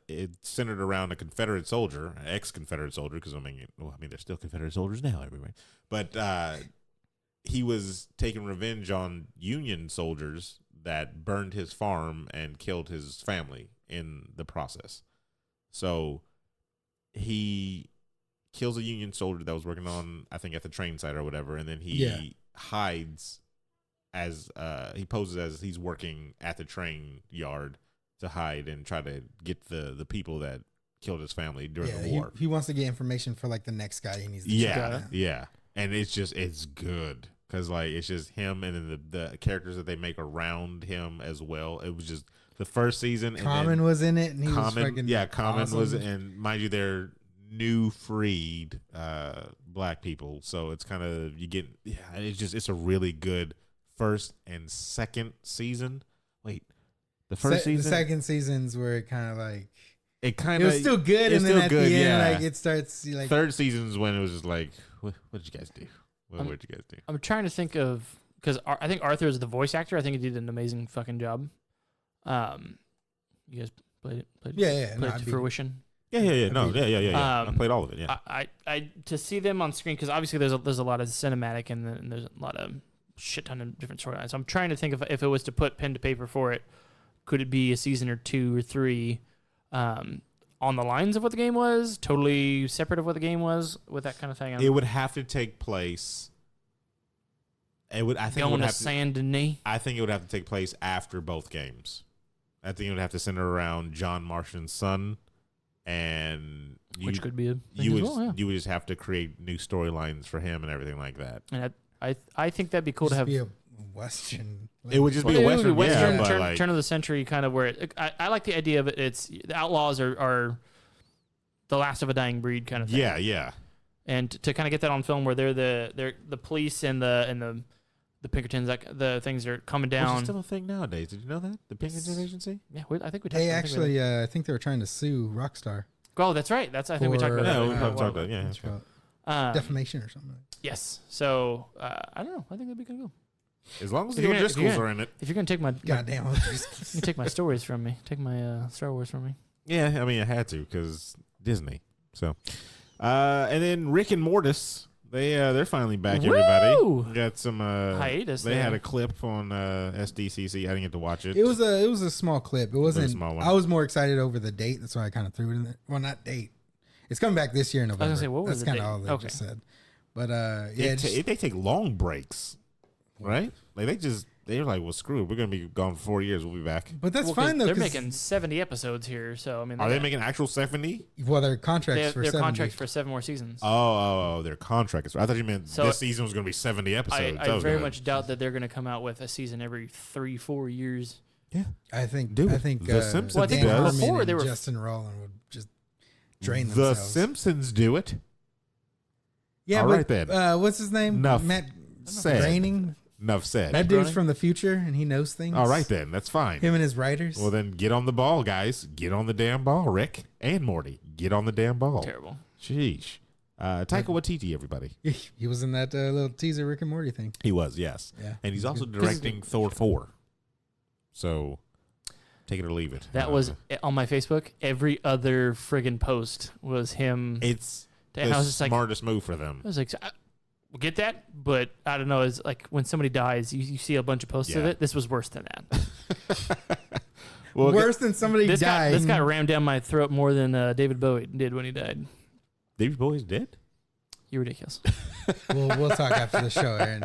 it centered around a Confederate soldier, an ex-Confederate soldier, because I mean, they're still Confederate soldiers now, everywhere. But he was taking revenge on Union soldiers that burned his farm and killed his family in the process. So he kills a Union soldier that was working on, I think, at the train site or whatever, and then he hides as he poses as he's working at the train yard to hide and try to get the people that killed his family during the war. He wants to get information for like the next guy he needs to Yeah, check out. yeah, and it's good because like it's just him and then the characters that they make around him as well. It was just the first season. Common and was in it, and he was Common, fucking Common awesome. was, and mind you, they're new freed black people, so it's kind of it's a really good first and second season. Wait, the first season, The second seasons where it kind of like it kind it of was still good, it's and then still at good, the end, yeah. like it starts like Third season's when it was just like, what did you guys do? What Um, did you guys do? I'm trying to think of, because I think Arthur is the voice actor. I think he did an amazing fucking job. You guys played it? yeah. Played No, it I'd to be- fruition. Yeah. No, yeah. I played all of it. Yeah. I to see them on screen, because obviously there's a lot of cinematic and then there's a lot of shit ton of different storylines. So I'm trying to think if it was to put pen to paper for it, could it be a season or 2 or 3 on the lines of what the game was, totally separate of what the game was, with that kind of thing? It would have to take place. I think it going would to have Saint Denis. I think it would have to take place after both games. I think it would have to center around John Marston's son, and Which could be a thing you as would well, yeah. you would just have to create new storylines for him and everything like that. And I think that'd be cool to just have. be a Western. It would just Well, be a it would Western, Western yeah, but turn, like, turn of the century kind of where I like the idea of it. It's the outlaws are the last of a dying breed kind of thing. yeah. And to kind of get that on film where they're the police and the Pinkertons, like the things that are coming Which is down. still a thing nowadays. Did you know that the Pinkerton Agency? Yeah, I think we. They I think we- actually, I think they were trying to sue Rockstar. Oh, that's right. I think we talked about Yeah, that. we a probably while talked about ago. it. Yeah, It's yeah. about defamation or something. Yes. So I don't know. I think that'd be kind of cool. As long as If the you're gonna- if you're O'Driscolls gonna- are in it. If you're gonna take my Goddamn. you take my stories from me, take my Star Wars from me. Yeah, I mean, I had to because Disney. So, and then Rick and Mortis, they're finally back. Woo! Everybody got some Hiatus They there. had a clip on SDCC. I didn't get to watch it. It was a small clip. It wasn't. small one. I was more excited over the date. That's why I kind of threw it in there. Well, not date. It's coming back this year in November. gonna say, what was That's the kind of date? all they Okay. just said. But yeah, They take long breaks, right? Like they're like, well, screw it. We're gonna be gone for 4 years. We'll be back. but that's Well, 'cause fine though. They're 'cause- making 70 episodes here, so I mean, Are they making actual 70? well, their they contracts have for their 70. contracts for 7 more seasons. Oh, their contract is. I thought you meant So this season was gonna be 70 episodes. That I was very good. much doubt that they're going to come out with a season every 3-4 years. I think. Dude, I think The Simpsons Well, I think Dan does. Harmon before and they were- Justin Roiland would just drain The themselves. Simpsons do it. Yeah, All but right then. what's his name? Enough Matt said. Groening. Enough said. That dude's Groening? from the future, and he knows things. All right then, that's fine. Him and his writers. Well then, get on the ball, guys. Get on the damn ball, Rick and Morty. Get on the damn ball. Terrible. Sheesh. Taika Waititi, everybody. He was in that little teaser Rick and Morty thing. He was, yes. Yeah. And he's also good. directing Thor 4. So, take it or leave it. That was on my Facebook. Every other friggin' post was him. It's And the I was just like, smartest move for them. I was like, we'll get that, but I don't know. It's like when somebody dies, you see a bunch of posts of Yeah. it. This was worse than that. Well, Worse than somebody This dying. guy rammed down my throat more than David Bowie did when he died. David Bowie's dead? You're ridiculous. We'll talk after the show, Aaron.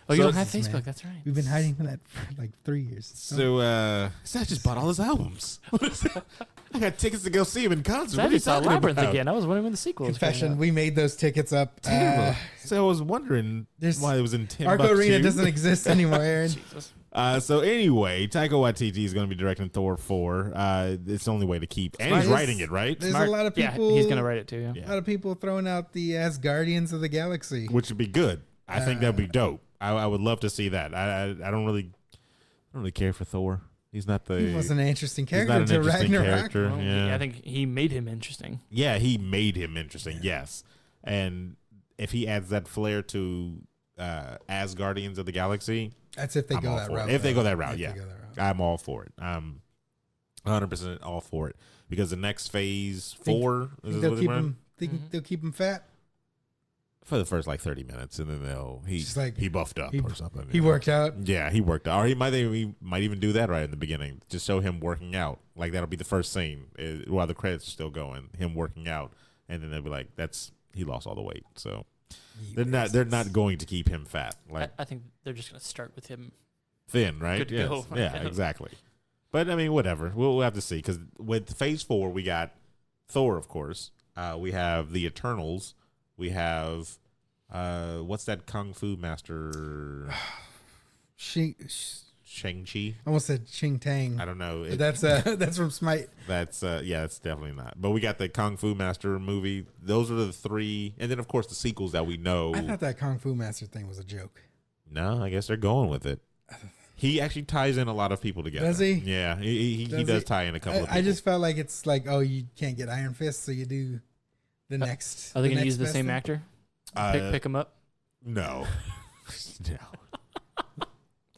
Oh, you So don't have this Facebook. man. That's right. We've been hiding from that for like 3 years. So, I just bought all his albums. I got tickets to go see him in concert. So I What are you just saw talking Labyrinth about? again. I was wondering when the sequel was coming Confession, out. we made those tickets up. Terrible. So I was wondering there's- why it was in $10. Arco Arena too. doesn't exist anymore, Aaron. Jesus. So anyway, Taika Waititi is going to be directing Thor 4. It's the only way to keep, and he's Smart. writing it, right? There's Smart. a lot of Yeah, people. he's gonna write it too. Yeah. Yeah. A lot of people throwing out the Guardians of the Galaxy. Which would be good. I think that'd be dope. I would love to see that. I don't really care for Thor. He's not the. He wasn't an interesting he's not character an until interesting Ragnarok. character. Well, Yeah. I think he made him interesting. Yeah, he made him interesting. Yes, and if he adds that flair to as Guardians of the Galaxy, That's if they I'm go all that for it. route. If they though. go that route, If yeah. they go that route. I'm all for it. I'm 100% all for it because the next phase Think- 4 Think is they'll what keep they're him. They'll keep him fat. for the first like 30 minutes, and then Just like he buffed up he- or something. He you know? worked out. Yeah, he worked out. Or he might even do that right in the beginning. Just show him working out. Like that'll be the first scene while the credits are still going. Him working out, and then they'll be like, he lost all the weight." So they're not going to keep him fat, like I think they're just gonna start with him. thin, right? Good to Yes. go. Yeah, exactly. But I mean, whatever. We'll have to see because with Phase 4, we got Thor, of course. We have the Eternals. We have what's that kung fu master? Shang-Chi. Almost said Ching Tang. I don't know. But that's from Smite. That's it's definitely not. But we got the Kung Fu Master movie. Those are the 3, and then of course the sequels that we know. I thought that Kung Fu Master thing was a joke. No, I guess they're going with it. He actually ties in a lot of people together. Does he? Yeah, he does tie in a couple of people. I just felt like it's like, oh, you can't get Iron Fist, so you do the next. Are they the gonna next use the best same thing. actor? Uh, Pick him up. No, no,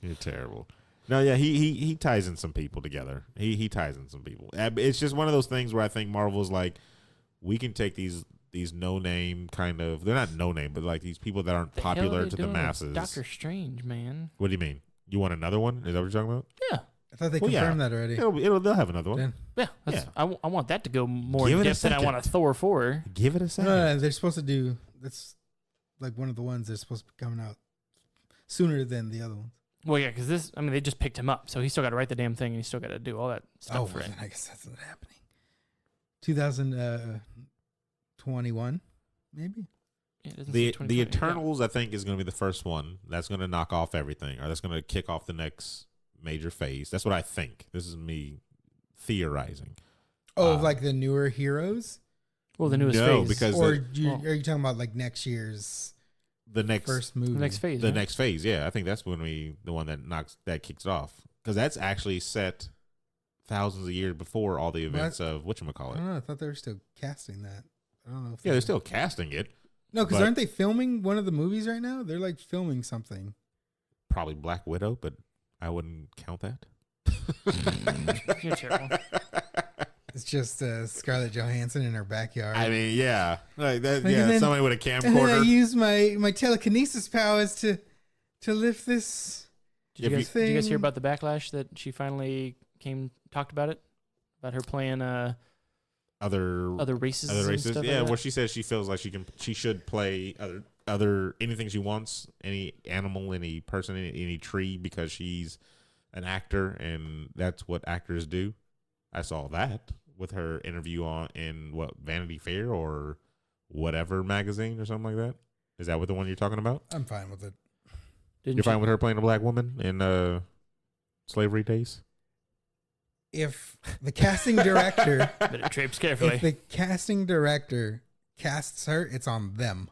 you're terrible. No, yeah, he ties in some people together. He ties in some people. It's just one of those things where I think Marvel's like, we can take these no name kind of, they're not no name, but like these people that aren't The hell are popular they to the doing with masses. Doctor Strange, man. What do you mean? You want another one? Is that what you're talking about? Yeah, I thought they Well, yeah. confirmed that already. They'll have another one. Then- yeah. That's, Yeah. I want that to go more Give in it a depth than I want a second. Thor 4. Give it a No, second. they're supposed to do. That's like one of the ones that's supposed to be coming out sooner than the other ones. Well, yeah, because this, I mean, they just picked him up, so he's still got to write the damn thing, and he's still got to do all that stuff Oh, for well, it. then I guess that's not happening. 2021, maybe. Yeah, it doesn't say The 2020. Yeah. Eternals, I think, is going to be the first one that's going to knock off everything, or that's going to kick off the next major phase. That's what I think. This is me theorizing. Oh, like the newer heroes, Well, the newest No, phase. because or well- are you talking about like next year's the next first movie? the next phase. the right? next phase, yeah, I think that's when the one that kicks it off, because that's actually set thousands of years before all the events of I whatchamacallit. don't know. I thought they were still casting that. I don't know. If Yeah, they're still casting it. no, because but- aren't they filming one of the movies right now? They're like filming something. Probably Black Widow, but I wouldn't count that. You're terrible. It's just Scarlett Johansson in her backyard. I mean, yeah, like that. Like, Yeah, and then- somebody with a and then I camcorder. use my telekinesis powers to lift this. Did you, If guys, did you guys hear thing- about the backlash that she finally talked about it? About her playing Other other races other and races. stuff Yeah, like where that? she says she feels like she should play other anything she wants, any animal, any person, any tree, because she's an actor and that's what actors do. I saw that with her interview in Vanity Fair or whatever magazine or something like that. Is that what the one you're talking about? I'm fine with it. Didn't You're she- fine with her playing a black woman in slavery days? If the casting director, Better trapes carefully. if the casting director casts her, it's on them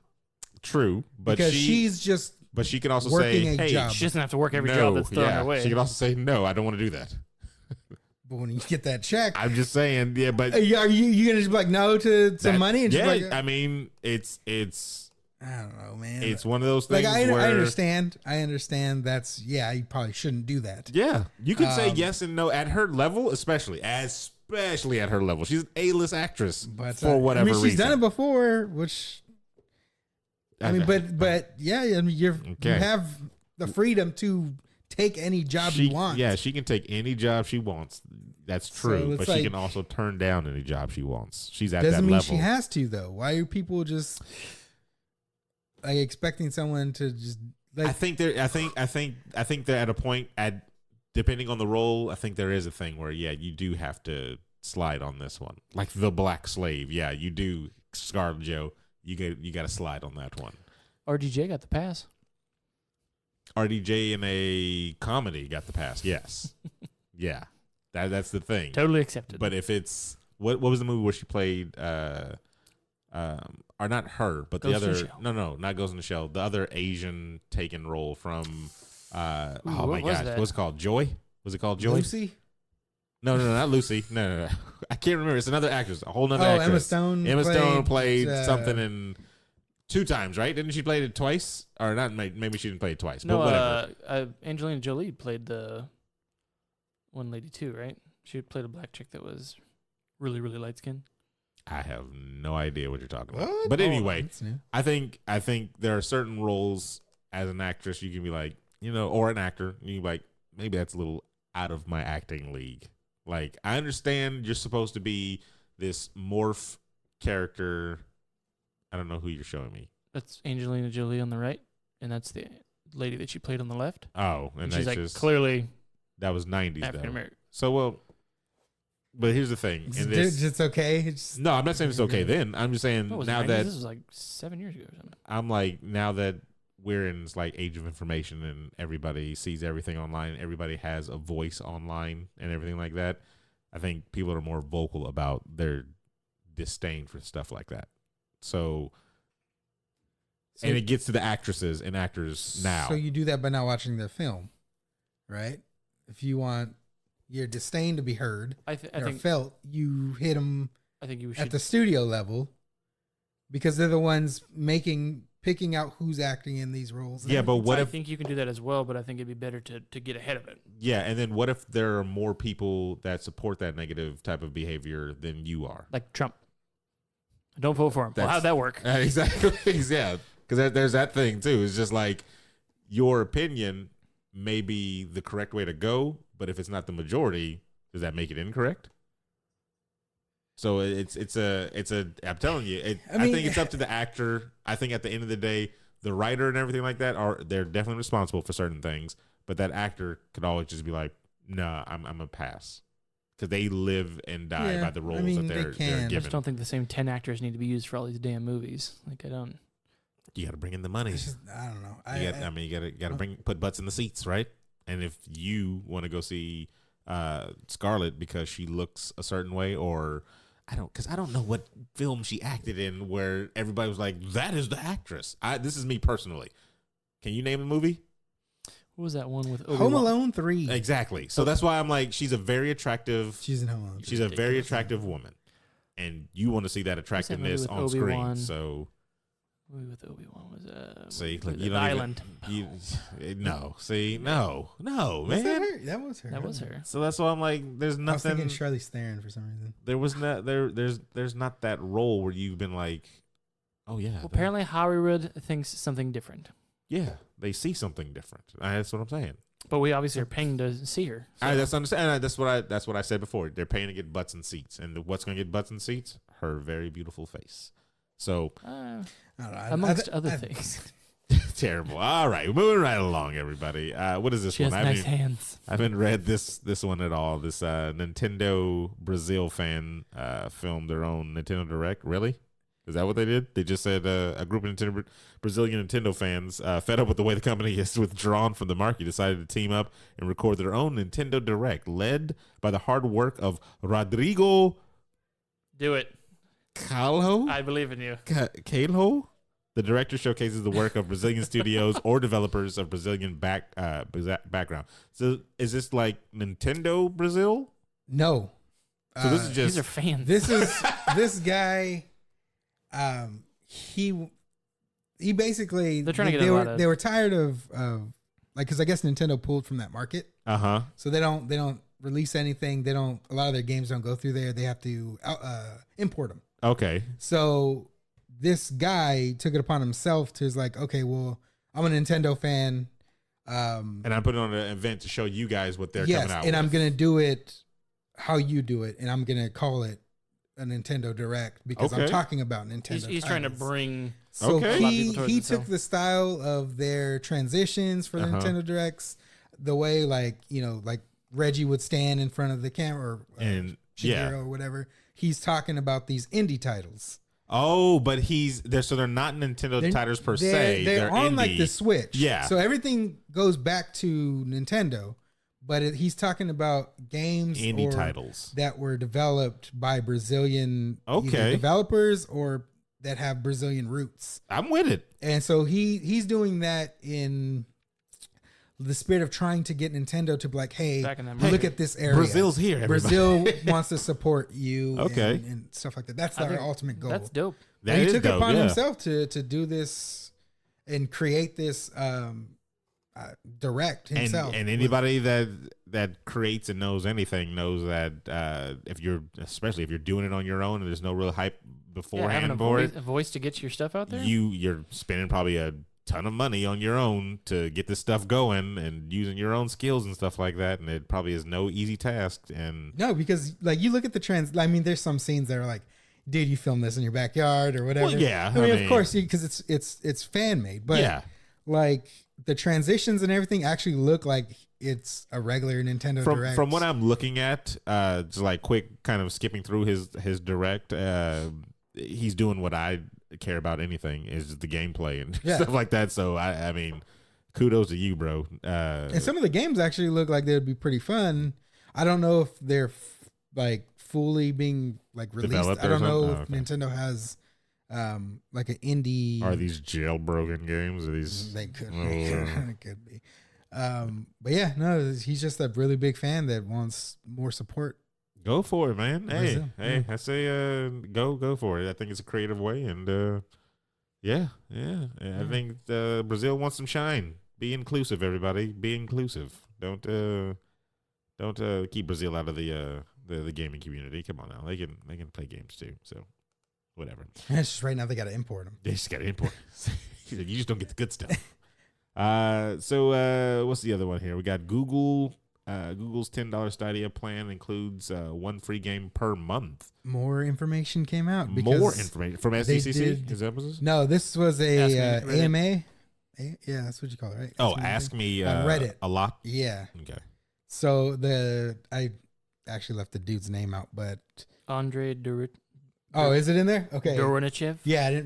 True, but because she she's just But she can also working say, a "Hey, job. She doesn't have to work every no, job that's thrown yeah." her way. She can also say, "No, I don't want to do that." But when you get that check, I'm just saying, yeah, but are you gonna just be like no to some that- money? And yeah, just like, I mean, it's I don't know, man. it's one of those like things I where understand. I understand. That's you probably shouldn't do that. yeah, you can say Um, yes and no at her level, especially at her level. She's an A-list actress But for whatever I mean, she's reason. done it before, which I mean, but yeah, I mean, you Okay. have the freedom to take any job you want. Yeah, she can take any job she wants. That's So true, it's but she like- can also turn down any job she wants. She's at Doesn't that mean level. she has to though. Why are people just like expecting someone to just like? I think they're at a point depending on the role. I think there is a thing where you do have to slide on this one, like the Black Slave. Yeah, you do, Scarlett Joe. You got to slide on that one. RDJ got the pass. RDJ in a comedy got the pass. Yes, yeah, that's the thing. Totally accepted. But if it's what was the movie where she played or not her, but the Ghost in the other Shell. no, not Ghost in the Shell, the other Asian taken role from oh what my was gosh, that? what's it called? Joy? Was it called Joy? Lucy? No, not Lucy. No. I can't remember. It's another actress, a whole nother Oh, actress. Emma Stone. Emma Stone played uh, something in 2 times, right? Didn't she play it twice? Or not? Maybe she didn't play it twice. no, but whatever. Angelina Jolie played the one lady too, right? She played a black chick that was really, really light skinned. I have no idea what you're talking about. What? But Oh, anyway, that's new. I think there are certain roles as an actress you can be like, or an actor, you can be like, maybe that's a little out of my acting league. Like, I understand you're supposed to be this morph character. I don't know who you're showing me. That's Angelina Jolie on the right, and that's the lady that she played on the left. Oh, And and she's that's like just clearly that was 90s African though. American. So but here's the thing. It's, In this, it's okay. It's, no, I'm not saying it's okay then. I'm just saying What was now it, 90s? that This was like 7 years ago or something. I'm like, now that we're in this like age of information and everybody sees everything online, everybody has a voice online and everything like that, I think people are more vocal about their disdain for stuff like that. So and it gets to the actresses and actors now. So you do that by not watching the film, right? If you want your disdain to be heard I or think felt, you hit them I think you at should. the studio level because they're the ones picking out who's acting in these roles. and Yeah, but everything. what I if think you can do that as well, but I think it'd be better to get ahead of it. yeah, and then what if there are more people that support that negative type of behavior than you are? Like Trump. Don't vote for him. Well, That's- how'd that work? Exactly. Yeah. Because there's that thing too. It's just like your opinion may be the correct way to go, but if it's not the majority, does that make it incorrect? So it's I'm telling you, I mean- think it's up to the actor. I think at the end of the day, the writer and everything like that they're definitely responsible for certain things, but that actor could always just be like, nah, I'm a pass. Because they live and die Yeah, by the roles I mean, that they they're can. I just given. don't think the same 10 actors need to be used for all these damn movies. Like, I don't. You got to bring in the money. It's just, I don't know. You got to put butts in the seats, right? And if you want to go see Scarlett because she looks a certain way, or I don't know what film she acted in where everybody was like, that is the actress. This is me personally. Can you name a movie? What was that one with Home Obi-Wan? Alone 3. Exactly. So that's why I'm like, she's a very attractive. She's in Home Alone 3. She's a very attractive woman, and you want to see that movie attractiveness with on screen. Obi-Wan? So Movie with Obi-Wan was see, what look, was you it? don't Island. no, see, no, Was that man. her? That was her. That was her. So that's why I'm like, there's I was thinking nothing. Charlize Theron for some reason. There was not there's not that role where you've been like, oh yeah, Well, apparently Hollywood thinks something different, yeah, they see something different. That's what I'm saying. but we obviously are paying to see her. So. That's understand. That's what I said before. They're paying to get butts and seats, and what's going to get butts and seats? Her very beautiful face. So I don't know. amongst other things, terrible. All right, moving right along, everybody. What is this she one? has nice hands. I haven't read this one at all. This Nintendo Brazil fan filmed their own Nintendo Direct. Really? Is that what they did? They just said a group of Brazilian Nintendo fans fed up with the way the company has withdrawn from the market decided to team up and record their own Nintendo Direct, led by the hard work of Rodrigo Do it. Calho. I believe in you. Calho, The director showcases the work of Brazilian studios or developers of Brazilian background. So is this like Nintendo Brazil? No. So this is just These are fans. This is this guy. He basically They're trying to get they a were lot of- they were tired of like, because I guess Nintendo pulled from that market, so they don't release anything. They don't, a lot of their games don't go through there. They have to import them. Okay. So this guy took it upon himself to, is like, okay, well, I'm a Nintendo fan. And I put it on an event to show you guys what they're Yes, coming out and with. I'm gonna do it how you do it, and I'm gonna call it a Nintendo Direct because I'm Okay. talking about Nintendo. He's trying to titles. bring. So Okay. A lot of he people towards he it, so- took the style of their transitions for the Nintendo Directs, the way, like, you know, like Reggie would stand in front of the camera, or And Shigeru or whatever. He's talking about these indie titles. Oh, but they're not Nintendo titles per se. They're on like indie. the Switch. Yeah. So everything goes back to Nintendo, but he's talking about games indie or titles. that were developed by Brazilian either Okay. developers or that have Brazilian roots. I'm with it. And so he's doing that in the spirit of trying to get Nintendo to be like, hey, Back in that look market. at this area. Brazil's here. Everybody. Brazil wants to support you. Okay. And stuff like that. That's I their think ultimate goal. That's dope. That And he is took it dope, upon yeah. himself to do this and create this direct himself. And anybody that creates and knows anything knows that especially if you're doing it on your own and there's no real hype Yeah, beforehand having for it, a voice to get your stuff out there. you're spending probably a ton of money on your own to get this stuff going and using your own skills and stuff like that, and it probably is no easy task. And No, because like you look at the I mean, there's some scenes that are like, dude, you filmed this in your backyard or whatever. Well, yeah, I mean, I of mean- course, because it's fan made, but yeah, like the transitions and everything actually look like it's a regular Nintendo Direct. from what I'm looking at, just like quick kind of skipping through his direct, he's doing what I care about. Anything is the gameplay and Yeah. stuff like that. So I mean, kudos to you, bro. And some of the games actually look like they would be pretty fun. I don't know if they're like fully being like released. Developed I or don't know something? if Oh, okay. Nintendo has like an indie. Are these jailbroken games? Are these? They could be. Oh. It could be. But yeah, no, he's just a really big fan that wants more support. Go for it, man. Hey, Brazil, hey, I say, go for it. I think it's a creative way, and yeah. I think Brazil wants some shine. Be inclusive, everybody. Be inclusive. Don't keep Brazil out of the gaming community. Come on now, they can play games too. So whatever. It's just right now they got to import them. They just got to import. You just don't get the good stuff. So what's the other one here? We got Google. Google's $10 Stadia plan includes one free game per month. More information came out. Because More information from SDCC. did- Is that what it is? No, this was Ask a Me Reddit. AMA. Yeah, that's what you call it, right? Oh, Me ask Reddit. me On Reddit. a lot. Yeah. Okay. So I actually left the dude's name out, but Andre oh, is it in there? Okay. Doronichev. Yeah, I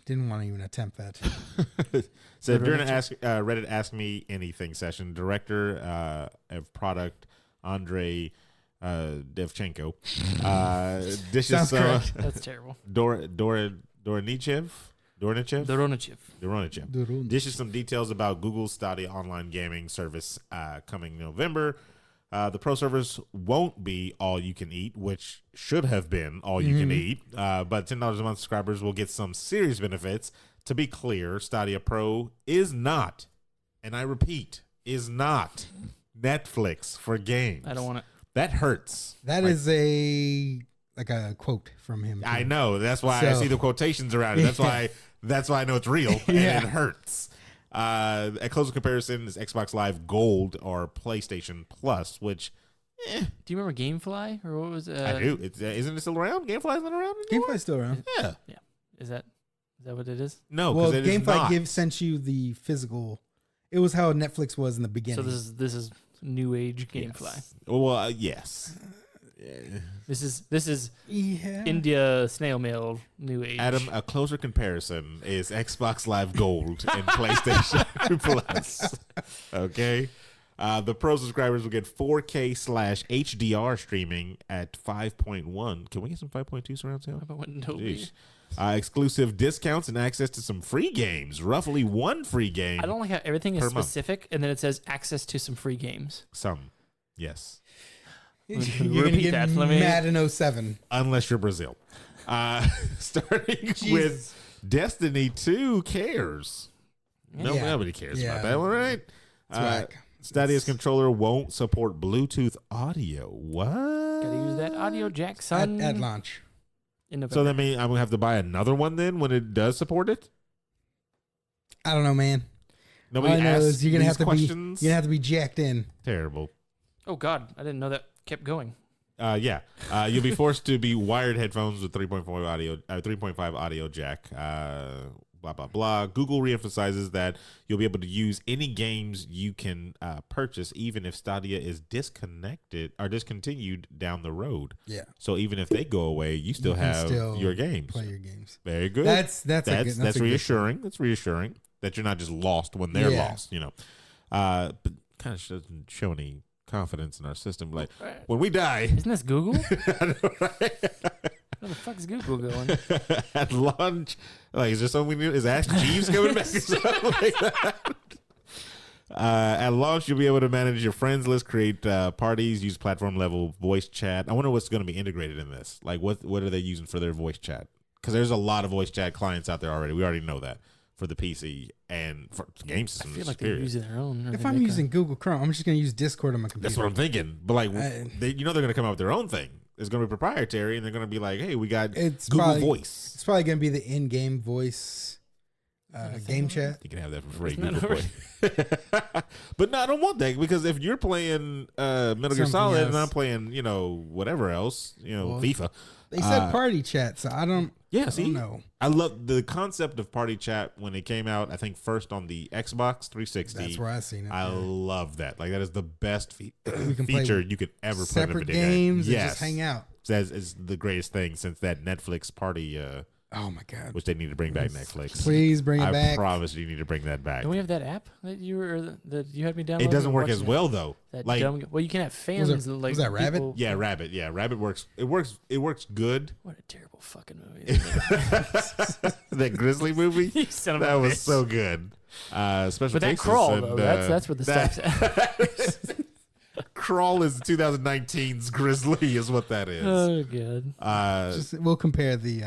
didn't want to even attempt that. So during an Reddit Ask Me Anything session, director of product Andrei Devchenko dishes Sounds correct. That's terrible. Doronichev Doronichev. dishes some details about Google's Stadia online gaming service coming November. The pro service won't be all you can eat, which should have been all you can eat. But $10 a month subscribers will get some serious benefits. To be clear, Stadia Pro is not, and I repeat, is not Netflix for games. I don't want it. That hurts. That Like, is a quote from him. I too. know. That's why I So- see the quotations around it. That's why I know it's real, and Yeah. it hurts. A closer comparison is Xbox Live Gold or PlayStation Plus, which Do you remember GameFly or what was? I do. It's isn't it still around? GameFly's not around anymore? GameFly's still around. Yeah. Is that what it is? No, Well, because it is not. GameFly sent you the physical. It was how Netflix was in the beginning. So this is new age GameFly. Yes. Well, yes. This is yeah. India snail mail new age. Adam, a closer comparison is Xbox Live Gold and PlayStation Plus. Okay. The Pro subscribers will get 4K/HDR streaming at 5.1. Can we get some 5.2 surround sound? Dolby. Exclusive discounts and access to some free games. Roughly one free game. I don't like how everything is per month. specific, and then it says access to some free games. Some, yes. You're gonna Repeat get that. Let me- Madden 07. Unless you're Brazil. Starting with Destiny 2 cares. Nobody cares about that one, right? Stadia's controller won't support Bluetooth audio. What? Gotta use that audio jack, son. At launch. In November. So that means I'm gonna have to buy another one then when it does support it. I don't know, man. Nobody All I know asked is you're gonna these have to questions. be. You're gonna have to be jacked in. Terrible. Oh God, I didn't know that kept going. Yeah. You'll be forced to be wired headphones with 3.5 audio jack. Blah blah blah. Google reemphasizes that you'll be able to use any games you can purchase, even if Stadia is discontinued down the road. Yeah. So even if they go away, you still can have still your games. Play your games. Very good. That's reassuring. That's reassuring that you're not just lost when they're lost. You know, but kind of doesn't show any confidence in our system. Like when we die, Isn't this Google? I know, right? Where the fuck's Google going? At launch, like is there something new? Is Ask Jeeves coming back or something like that? At launch, you'll be able to manage your friends list, create parties, use platform level voice chat. I wonder what's going to be integrated in this. Like what are they using for their voice chat? Because there's a lot of voice chat clients out there already. We already know that for the PC and for game I systems. feel like they're using their own. If I'm using Google Chrome, I'm just gonna use Discord on my computer. That's what I'm thinking. But like, they're going to come up with their own thing. It's going to be proprietary, and they're going to be like, "Hey, we got Google Voice." It's probably gonna be the in-game voice game chat. You can have that for free. Google Voice. But no, I don't want that because if you're playing Metal Gear Something Solid else. and I'm playing, whatever else, FIFA. They said party chat, so I don't. Yeah, see, know. I love the concept of party chat when it came out. I think first on the Xbox 360. That's where I seen it. I love that. Like that is the best can play feature you could ever play in a separate video game. games and Yes, just hang out. That is the greatest thing since that Netflix party. Oh my god! Which they need to bring back Netflix. Please bring it back. I promise you need to bring that back. Don't we have that app that you had me download? It doesn't work as well though. Like, well, you can have fans. Was that Rabbit? Yeah, Rabbit. Yeah, Rabbit works. It works good. What a terrible fucking movie! That Grizzly movie. You son of that a was bitch. so good. Special But that cases Crawl and, though, that's where the stuff's at. Crawl is 2019's Grizzly, is what that is. Oh god! We'll compare the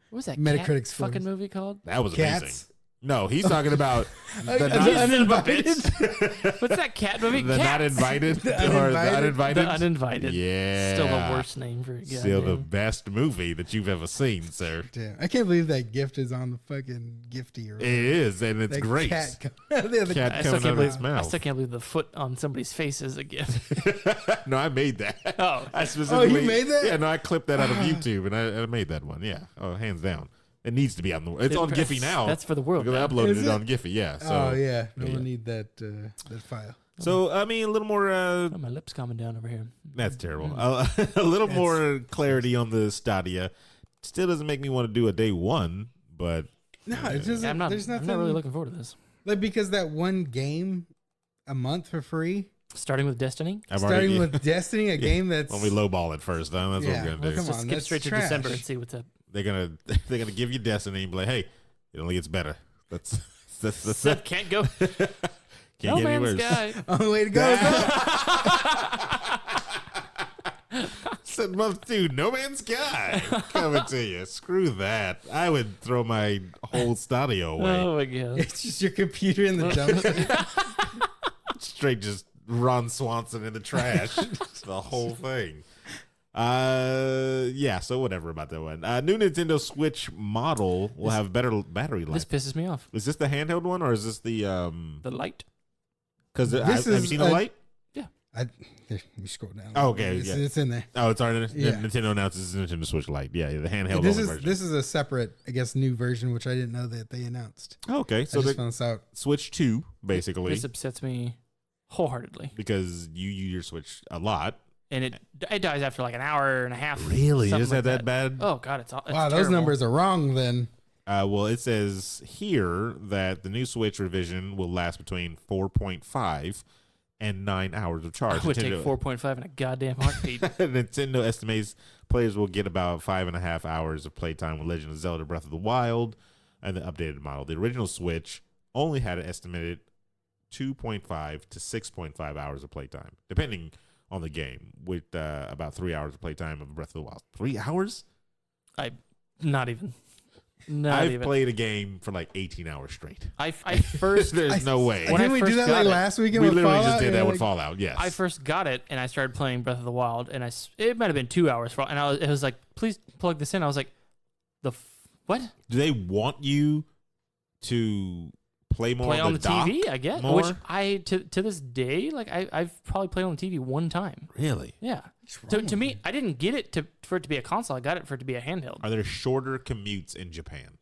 What was that Metacritic cat fucking scores. movie called? That was Cats. amazing. No, he's talking about the Uninvited. What's that cat movie? the not Cats. invited The or the Uninvited? uninvited. The Uninvited. Yeah, Still the worst name for a guy. Still the best movie that you've ever seen, sir. Damn, I can't believe that gift is on the fucking Gifty. Or It is, and it's that great. Cat the Cat I still, coming can't out of believe, his I mouth. still can't believe the foot on somebody's face is a gift. No, I made that. Oh. I specifically. made that? Yeah, no, I clipped that out of YouTube, and I made that one. Yeah, hands down. It needs to be on the. It's on Giphy now. That's for the world. Because I now. uploaded Is it it? on Giphy. Yeah. So, oh yeah, no yeah. one need that file. So I mean, a little more. Oh, my lips calming down over here. That's terrible. A little more clarity on the Stadia. Still doesn't make me want to do a day one, but No, it doesn't. Yeah, I'm not. There's nothing. I'm not really looking forward to this. Like because that one game, a month for free, Starting with Destiny. I've starting already. with Destiny, a game that's. When we lowball it first, huh? That's Yeah, what we're well, gonna do. come Just on, skip that's straight to trash. December and see what's up. They're gonna give you Destiny and be like, hey, it only gets better. That's Seth can't go. can't No get any Man's worse. Sky. Only way to go. is up. Said month 2, No Man's Sky coming to you. Screw that. I would throw my whole Stadia away. Oh my god. It's just your computer in the dumpster. Straight just Ron Swanson in the trash. The whole thing. Yeah, so whatever about that one. New Nintendo Switch model will have better battery life. This pisses me off. Is this the handheld one or is this the The light. because This have you is seen the a- light? There, you scroll down. Oh, okay, it's, yeah. it's in there. Oh, it's already Yeah. Nintendo announces Nintendo Switch Lite. Yeah, the handheld This only is version. this is a separate, I guess, new version, which I didn't know that they announced. Okay, so I just the found this out. Switch 2 basically This upsets me wholeheartedly, because you use your Switch a lot. and it dies after like an hour and a half. Really? something Is like that bad? Oh god, it's Wow, those terrible. numbers are wrong. Then Well, it says here that the new Switch revision will last between 4.5 and 9 hours of charge. I would take 4.5 in a goddamn heartbeat. Nintendo estimates players will get about 5.5 hours of playtime with Legend of Zelda Breath of the Wild and the updated model. The original Switch only had an estimated 2.5 to 6.5 hours of playtime, depending on the game, with about 3 hours of playtime of Breath of the Wild. 3 hours? Not even. I've played a game for like 18 hours straight. I first There's no way. Didn't we do that like last weekend? We with literally Fallout? just did that with Like, Fallout. Yes. I first got it and I started playing Breath of the Wild, and it might have been 2 hours for, and it was like, please plug this in. I was like, what? Do they want you to play more on the TV? I guess. more? Which to this day, like I've probably played on the TV one time. Really? Yeah. To me, I didn't get it for it to be a console. I got it for it to be a handheld. Are there shorter commutes in Japan?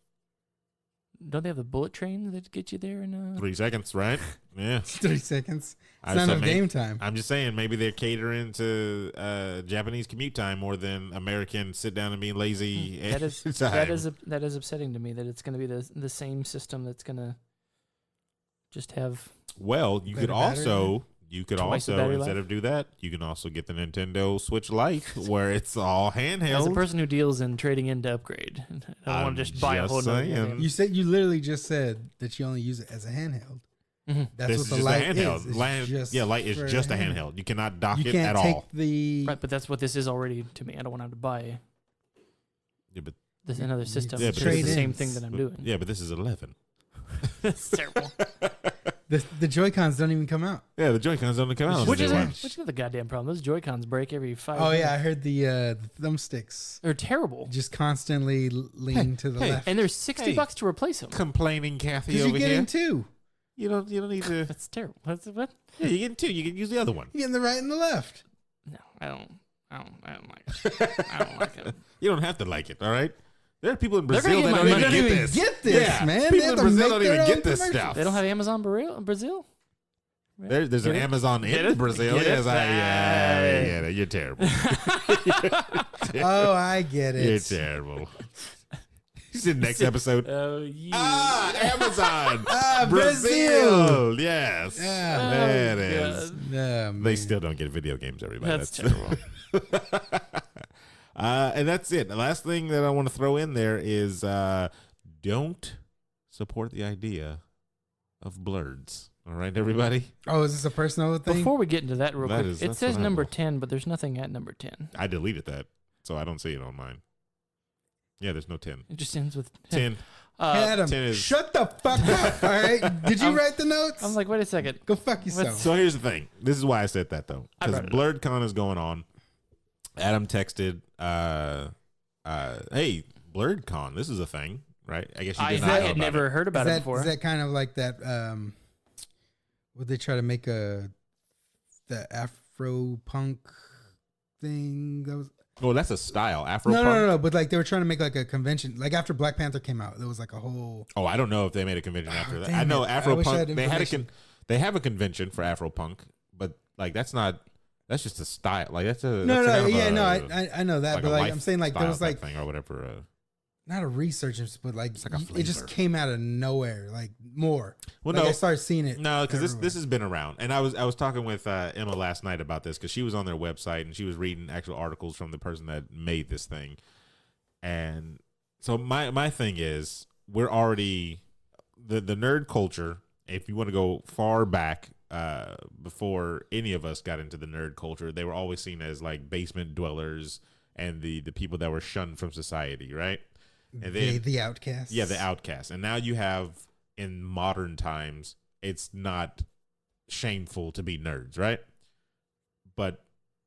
Don't they have the bullet train that get you there in 3 seconds, right? Yeah. 3 seconds. I It's not said enough game time. I'm just saying, maybe they're catering to Japanese commute time more than American sit down and being lazy. That is time. that is upsetting to me that it's going to be the same system that's going to just have. Well, you could Better battery Twice the battery instead life? of do that, you can also get the Nintendo Switch Lite where it's all handheld. As a person who deals in trading in to upgrade, I don't want to just buy a whole nother saying. game. You literally just said that you only use it as a handheld. Mhm. That's This what is the just light a handheld. is. It's Light is for just a handheld. You cannot dock You it can't at take all. the. Right, but that's what this is already to me. I don't want to have to buy Yeah, but another system. Yeah, It's but just the trade same ins. thing that I'm doing. yeah, but this is 11. That's terrible. The Joy-Cons don't even come out. Yeah, the Joy-Cons don't come out. Which is Zero. the goddamn problem. Those Joy-Cons break every 5 Oh minutes. yeah, I heard the thumbsticks They're terrible. just constantly lean to the hey, left. And there's $60 to replace them. Complaining Kathy Because over you're getting here. two. You don't need to. That's terrible. What? Yeah, you're getting 2. You can use the other one. You're getting the right and the left. No, I don't like it. I don't like it. You don't have to like it. All right. There are people in They're Brazil gonna that get don't my even money. get They don't even this. get this, Yeah, man. They people have in to Brazil make don't their even own get this commercials. stuff. They don't have Amazon Brazil? There's an Get it? Amazon Get in it? Brazil. Get Yes, it? yeah, you're terrible. Oh, I get it. You're terrible. You said next episode. Oh, yeah. Amazon. Brazil. Yes. Yeah. There it Oh, is. God. Yeah, They man. still don't get video games, everybody. That's terrible. And that's it. The last thing that I want to throw in there is don't support the idea of blurs. All right, everybody? Oh, is this a personal thing? Before we get into that real That quick, is- it that's says what I number know. 10, but there's nothing at number 10. I deleted that, so I don't see it on mine. Yeah, there's no 10. It just ends with 10. Adam, 10 is- shut the fuck up. All right. Did you write the notes? I'm like, wait a second. Go fuck yourself. So here's the thing. This is why I said that, though. I Because brought it Blurred Con is going on. Adam texted, hey, Blurred Con, this is a thing, right? I guess you I did not know had about never it. heard about it before. Is that kind of like that? Would they try to make the Afro punk thing? That was Oh, that's a style. Afro no. But like they were trying to make like a convention. Like after Black Panther came out, there was like a whole. Oh, I don't know if they made a convention after that. damn I know it. I Afro wish I had Punk. They had information. they have a convention for Afro Punk, but like that's just a style. Like that's a No, that's no, kind of yeah, a- no, I know that, like but a like I'm saying, like there was lifestyle like type thing or whatever. not a research, but like, It's like a it just flavor. came out of nowhere, like more. Well, Like, no, I started seeing it. no, because this everywhere. has been around, and I was talking with Emma last night about this because she was on their website and she was reading actual articles from the person that made this thing, and so my thing is we're already the nerd culture. If you want to go far back, before any of us got into the nerd culture, they were always seen as like basement dwellers and the people that were shunned from society, right? And then the outcasts. yeah, the outcast. And now you have in modern times, it's not shameful to be nerds, right? But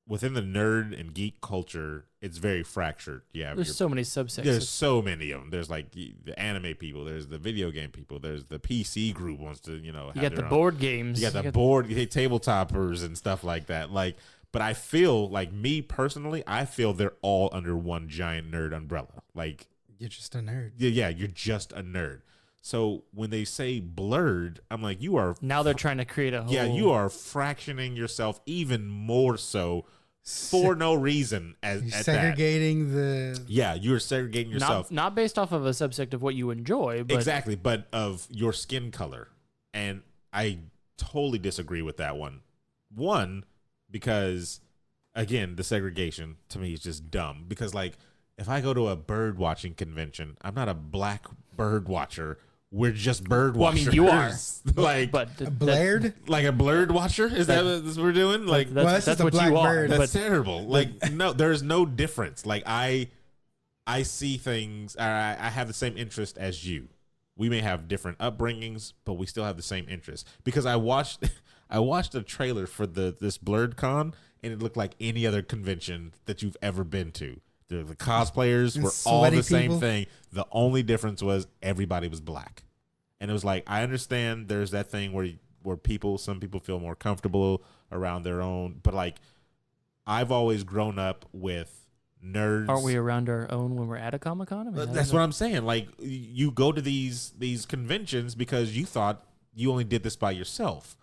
within the nerd and geek culture, it's very fractured. Yeah, There's so many subsections. there's so many of them. There's like the anime people. There's the video game people. There's the PC group wants to, You have got the their own. board games. You got the board tabletoppers and stuff like that. Like, but I feel like me personally, I feel they're all under one giant nerd umbrella. Like, You're just a nerd. yeah, you're just a nerd. So when they say blurred, I'm like, you are Now they're trying to create a whole. yeah, you are fractioning yourself even more so for no reason You're at that. segregating the. Yeah, you're segregating yourself. not based off of a subsect of what you enjoy, but Exactly, but of your skin color. And I totally disagree with that one One, because again, the segregation to me is just dumb. Because like, if I go to a bird watching convention, I'm not a black bird watcher. We're just bird watchers. Well, I mean, you are. like, but A blared? like a blurred watcher? Is that what we're doing? Like, that's just a what black you are. bird. that's terrible. Like, no, there's no difference. Like, I see things. I have the same interest as you. We may have different upbringings, but we still have the same interest. Because I watched a trailer for this Blurred Con, and it looked like any other convention that you've ever been to. The cosplayers were all the same thing. The only difference was everybody was black. And it was like, I understand there's that thing where some people feel more comfortable around their own. But like, I've always grown up with nerds. Aren't we around our own when we're at a Comic-Con? I mean, that's what I'm saying. Like, you go to these conventions because you thought you only did this by yourself.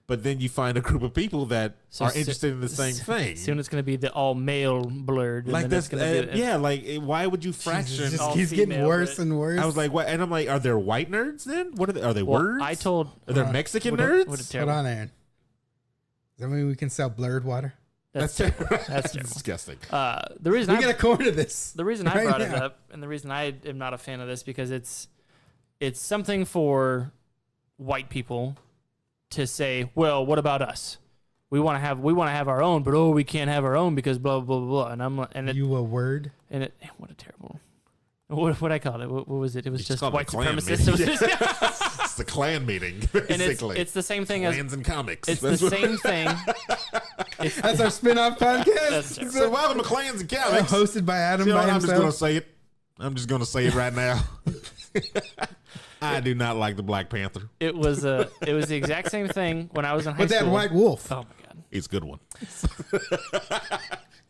But then you find a group of people that are interested in the same thing. Soon it's going to be the all male Blurred. Like that's like why would you fraction? It just keeps getting worse and worse. I was like, what? And I'm like, are there white nerds then? What are they? Are they words? Are there Mexican nerds? Hold on, Aaron. Does that mean we can sell blurred water? That's terrible. That's terrible. Disgusting. The reason we got to corner this. The reason I brought it up, and the reason I am not a fan of this, because it's something for white people to say, well, what about us? We want to have our own, but we can't have our own because blah blah blah. And you a word? And what a terrible. What I called it? What was it? It was just white supremacists. It's the Klan meeting, basically. It's the same thing Clans and comics. It's the same thing. That's our spin-off podcast. So welcome to Clans and Comics, hosted by Adam. I'm just gonna say it. I'm just gonna say it right now. I do not like the Black Panther. It was the exact same thing when I was in high school. But that White Wolf. Oh my god, he's a good one.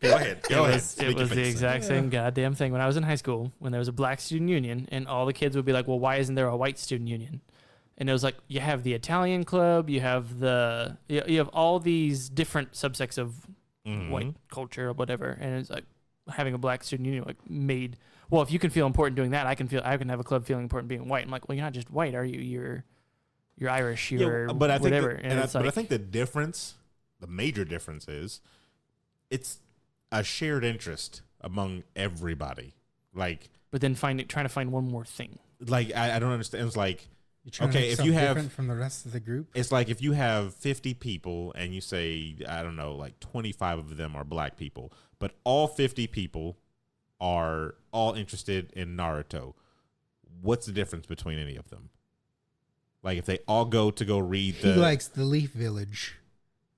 Go ahead. It was the exact same goddamn thing when I was in high school. When there was a black student union, and all the kids would be like, "Well, why isn't there a white student union?" And it was like, you have the Italian club, you have you have all these different subsects of white culture or whatever, and it's like having a black student union made. Well, if you can feel important doing that, I can have a club feeling important being white. I'm like, well, you're not just white, are you? You're Irish, but I whatever. Think but I think the major difference is, it's a shared interest among everybody. Like, but then trying to find one more thing. Like, I don't understand. It's like, okay, if you have different from the rest of the group, it's like if you have 50 people and you say, I don't know, like 25 of them are black people, but all 50 people are all interested in Naruto. What's the difference between any of them? Like, if they all go read he likes the Leaf Village.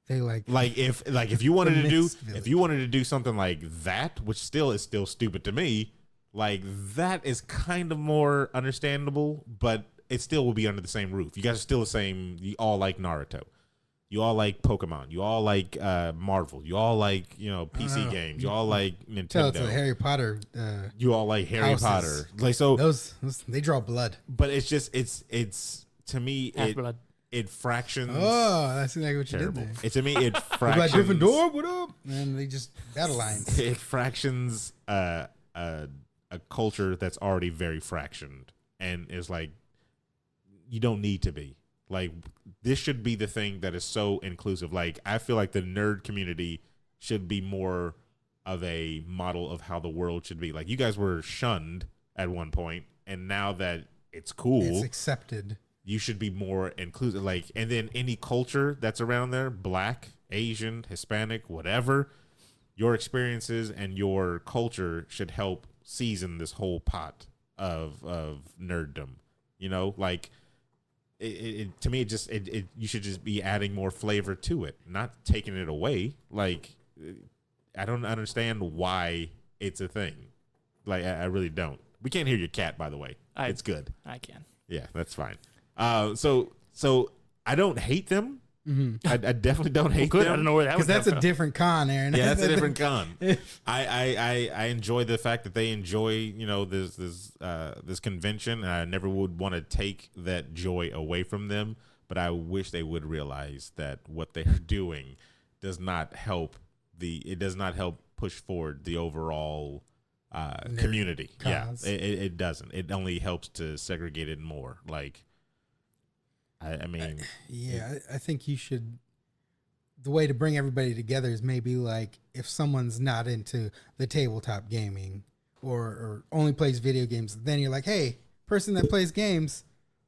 They if you wanted to do something like that, which is still stupid to me, like that is kind of more understandable, but it still will be under the same roof. You guys are still the same. You all like Naruto. You all like Pokemon. You all like Marvel. You all like PC games. You all like Nintendo. Tell it to the Harry Potter. You all like Harry houses. Potter. Like, so those they draw blood. But it's just it's to me blood. It fractions. Oh, that's exactly what you terrible. did there. It, to me, it fractions. Like Gryffindor, what up? And they just battle lines. It fractions a culture that's already very fractioned, and is like, you don't need to be. Like, this should be the thing that is so inclusive. Like, I feel like the nerd community should be more of a model of how the world should be. Like, you guys were shunned at one point, and now that it's cool, it's accepted. You should be more inclusive. Like, and then any culture that's around there, black, Asian, Hispanic, whatever, your experiences and your culture should help season this whole pot of nerddom. Like, to me, you should just be adding more flavor to it, not taking it away. Like, I don't understand why it's a thing. Like, I really don't. We can't hear your cat, by the way. It's good. I can. Yeah, that's fine. So I don't hate them. Mm-hmm. I definitely don't hate them. I don't know where that was. Because that's a different con, Aaron. Yeah, that's a different con. I enjoy the fact that they enjoy this convention, and I never would want to take that joy away from them. But I wish they would realize that what they're doing does not help push forward the overall community. Cause. Yeah, it doesn't. It only helps to segregate it more. Like, I mean, I think you should the way to bring everybody together is maybe like if someone's not into the tabletop gaming or only plays video games, then you're like, hey, person that plays games,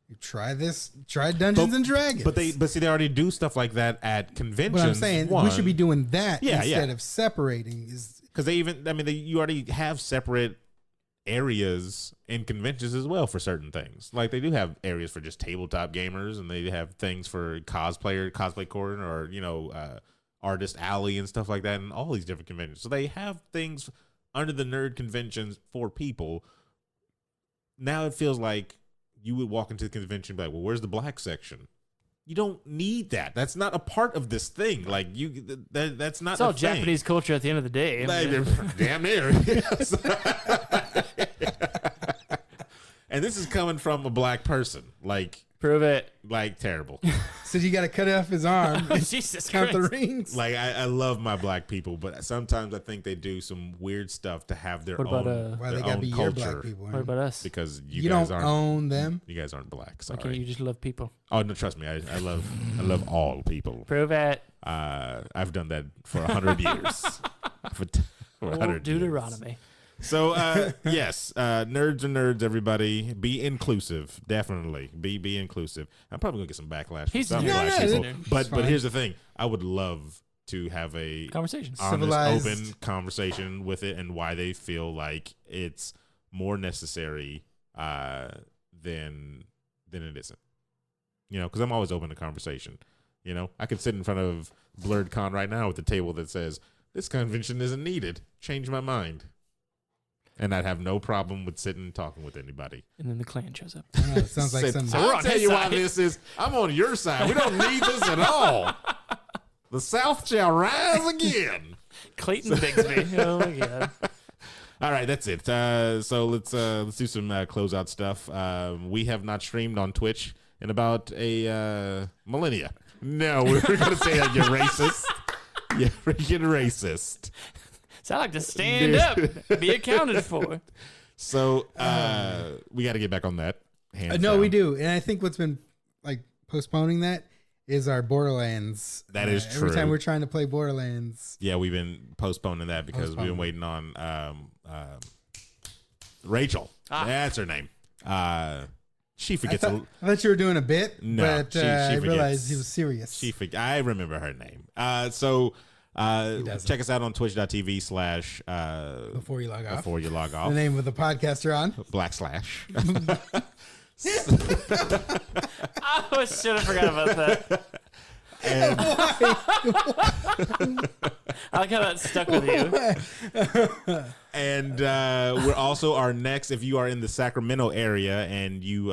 you try Dungeons and Dragons. But see, they already do stuff like that at conventions. But I'm saying we should be doing that instead of separating. Because you already have separate areas in conventions as well for certain things. Like they do have areas for just tabletop gamers, and they have things for cosplay corner, or artist alley and stuff like that, and all these different conventions. So they have things under the nerd conventions for people. Now it feels like you would walk into the convention and be like, well, where's the black section? You don't need that. That's not a part of this thing. Like that's not. It's all Japanese culture at the end of the day. Damn near. And this is coming from a black person. Like, prove it. Like terrible. So you got to cut off his arm. Jesus count Christ. the rings. Like I love my black people, but sometimes I think they do some weird stuff to have their own. Why they got to be your black people? What about us? Because you guys don't aren't, own them. You guys aren't black. Sorry. Why can't you just love people? Oh no, trust me. I love all people. Prove it. I've done that for 100 years. For 100 Deuteronomy. Years. So yes, nerds are nerds. Everybody, be inclusive. Definitely, be inclusive. I'm probably gonna get some backlash from some black people, but here's the thing: I would love to have a conversation, honest, open conversation with it, and why they feel like it's more necessary than it isn't. Because I'm always open to conversation. I could sit in front of Blurred Con right now with a table that says this convention isn't needed. Change my mind. And I'd have no problem with sitting and talking with anybody. And then the clan shows up. I know, it sounds like something. So I'll tell you why this is. I'm on your side. We don't need this at all. The South shall rise again. Clayton Bigsby. Oh my God. All right, that's it. So let's do some closeout stuff. We have not streamed on Twitch in about a millennia. No, we were going to say that you're racist. You're freaking racist. So I like to stand up, be accounted for. So we got to get back on that. No, we do, and I think what's been like postponing that is our Borderlands. That is true. Every time we're trying to play Borderlands, yeah, we've been postponing that because we've been waiting on Rachel. That's her name. She forgets. I thought you were doing a bit, no, but she I realized he was serious. I remember her name. Check us out on twitch.tv/ before you log off. Before you log off. The name of the podcast you're on. / I should have forgot about that. I like how that stuck with you. And we're also our next, if you are in the Sacramento area and you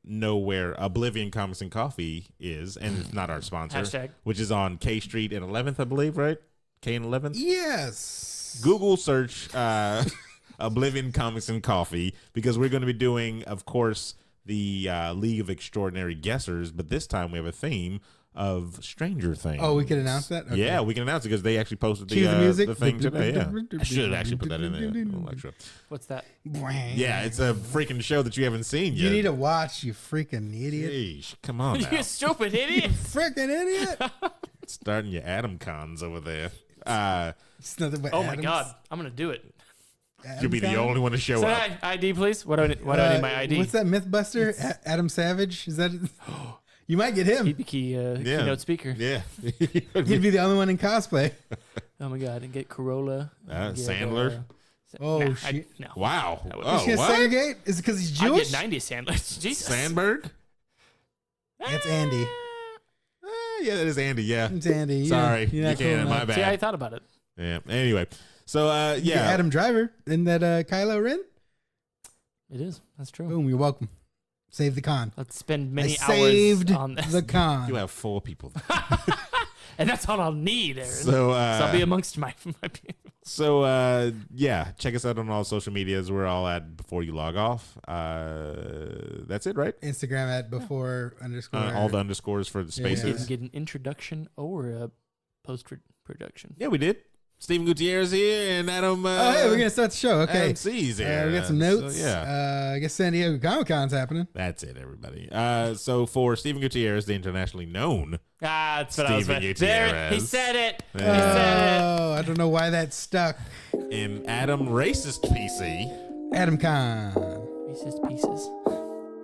know where Oblivion Comics and Coffee is, and it's not our sponsor, Hashtag. which is on K Street and 11th, I believe, right? K and 11th? Yes. Google search Oblivion Comics and Coffee, because we're going to be doing, of course, the League of Extraordinary Guessers, but this time we have a theme of Stranger Things. Oh, we can announce that? Okay. Yeah, we can announce it because they actually posted Cue the music. The thing today. Yeah. I should actually put that in there. Extra. What's that? Yeah, it's a freaking show that you haven't seen yet. You need to watch, you freaking idiot. Yeesh, come on now. You stupid idiot. Freaking idiot. Starting your Adam cons over there. It's nothing but my God. I'm going to do it. You'll be the only one to show So up. ID, please. Why do I need my ID? What's that Mythbuster? Adam Savage? Is that it? You might get him. He'd be keynote speaker. Yeah. He'd be the only one in cosplay. Oh my God. And get Corolla. Sandler. Shit. No. Wow. He's Oh, gonna what? segregate? Is it because he's Jewish? I get 90 Sandler. Jesus. Sandberg? That's Andy. Yeah, that is Andy. Yeah. It's Andy. Sorry. You're not can't. cool My enough. bad. See, I thought about it. Yeah. Anyway. So, You get Adam Driver. Isn't that Kylo Ren? It is. That's true. Boom. You're welcome. Save the con. Let's spend many I saved hours on this. the con. You have 4 people. And that's all I'll need, Aaron. So I'll be amongst my people. So, yeah, check us out on all social medias. We're all at Before You Log Off. That's it, right? Instagram at before _ all the underscores for the spaces. Didn't get an introduction or a post-production. Yeah, we did. Steven Gutierrez here and Adam. Oh, hey, we're gonna start the show. Okay, Adam C's here. we got some notes. So, yeah. I guess San Diego Comic Con's happening. That's it, everybody. So for Steven Gutierrez, the internationally known That's what I was Steven saying. There, he Gutierrez. said it. He Yeah. said it. Oh, I don't know why that stuck. and Adam Racist PC, Adam Con. Racist pieces.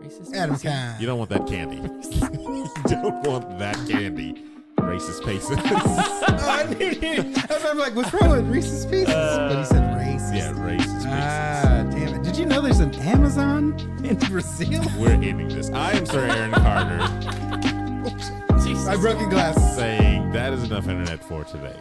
Racist Adam pieces. Con. you don't want that candy. You don't want that candy. Racist Pieces. I'm like, what's wrong with Reese's Pieces? But he said racist. Yeah, Racist Pieces. Ah, damn it. Did you know there's an Amazon in Brazil? We're ending this. I am Sir Aaron Carter Jesus. I broke a glass. saying that is enough internet for today.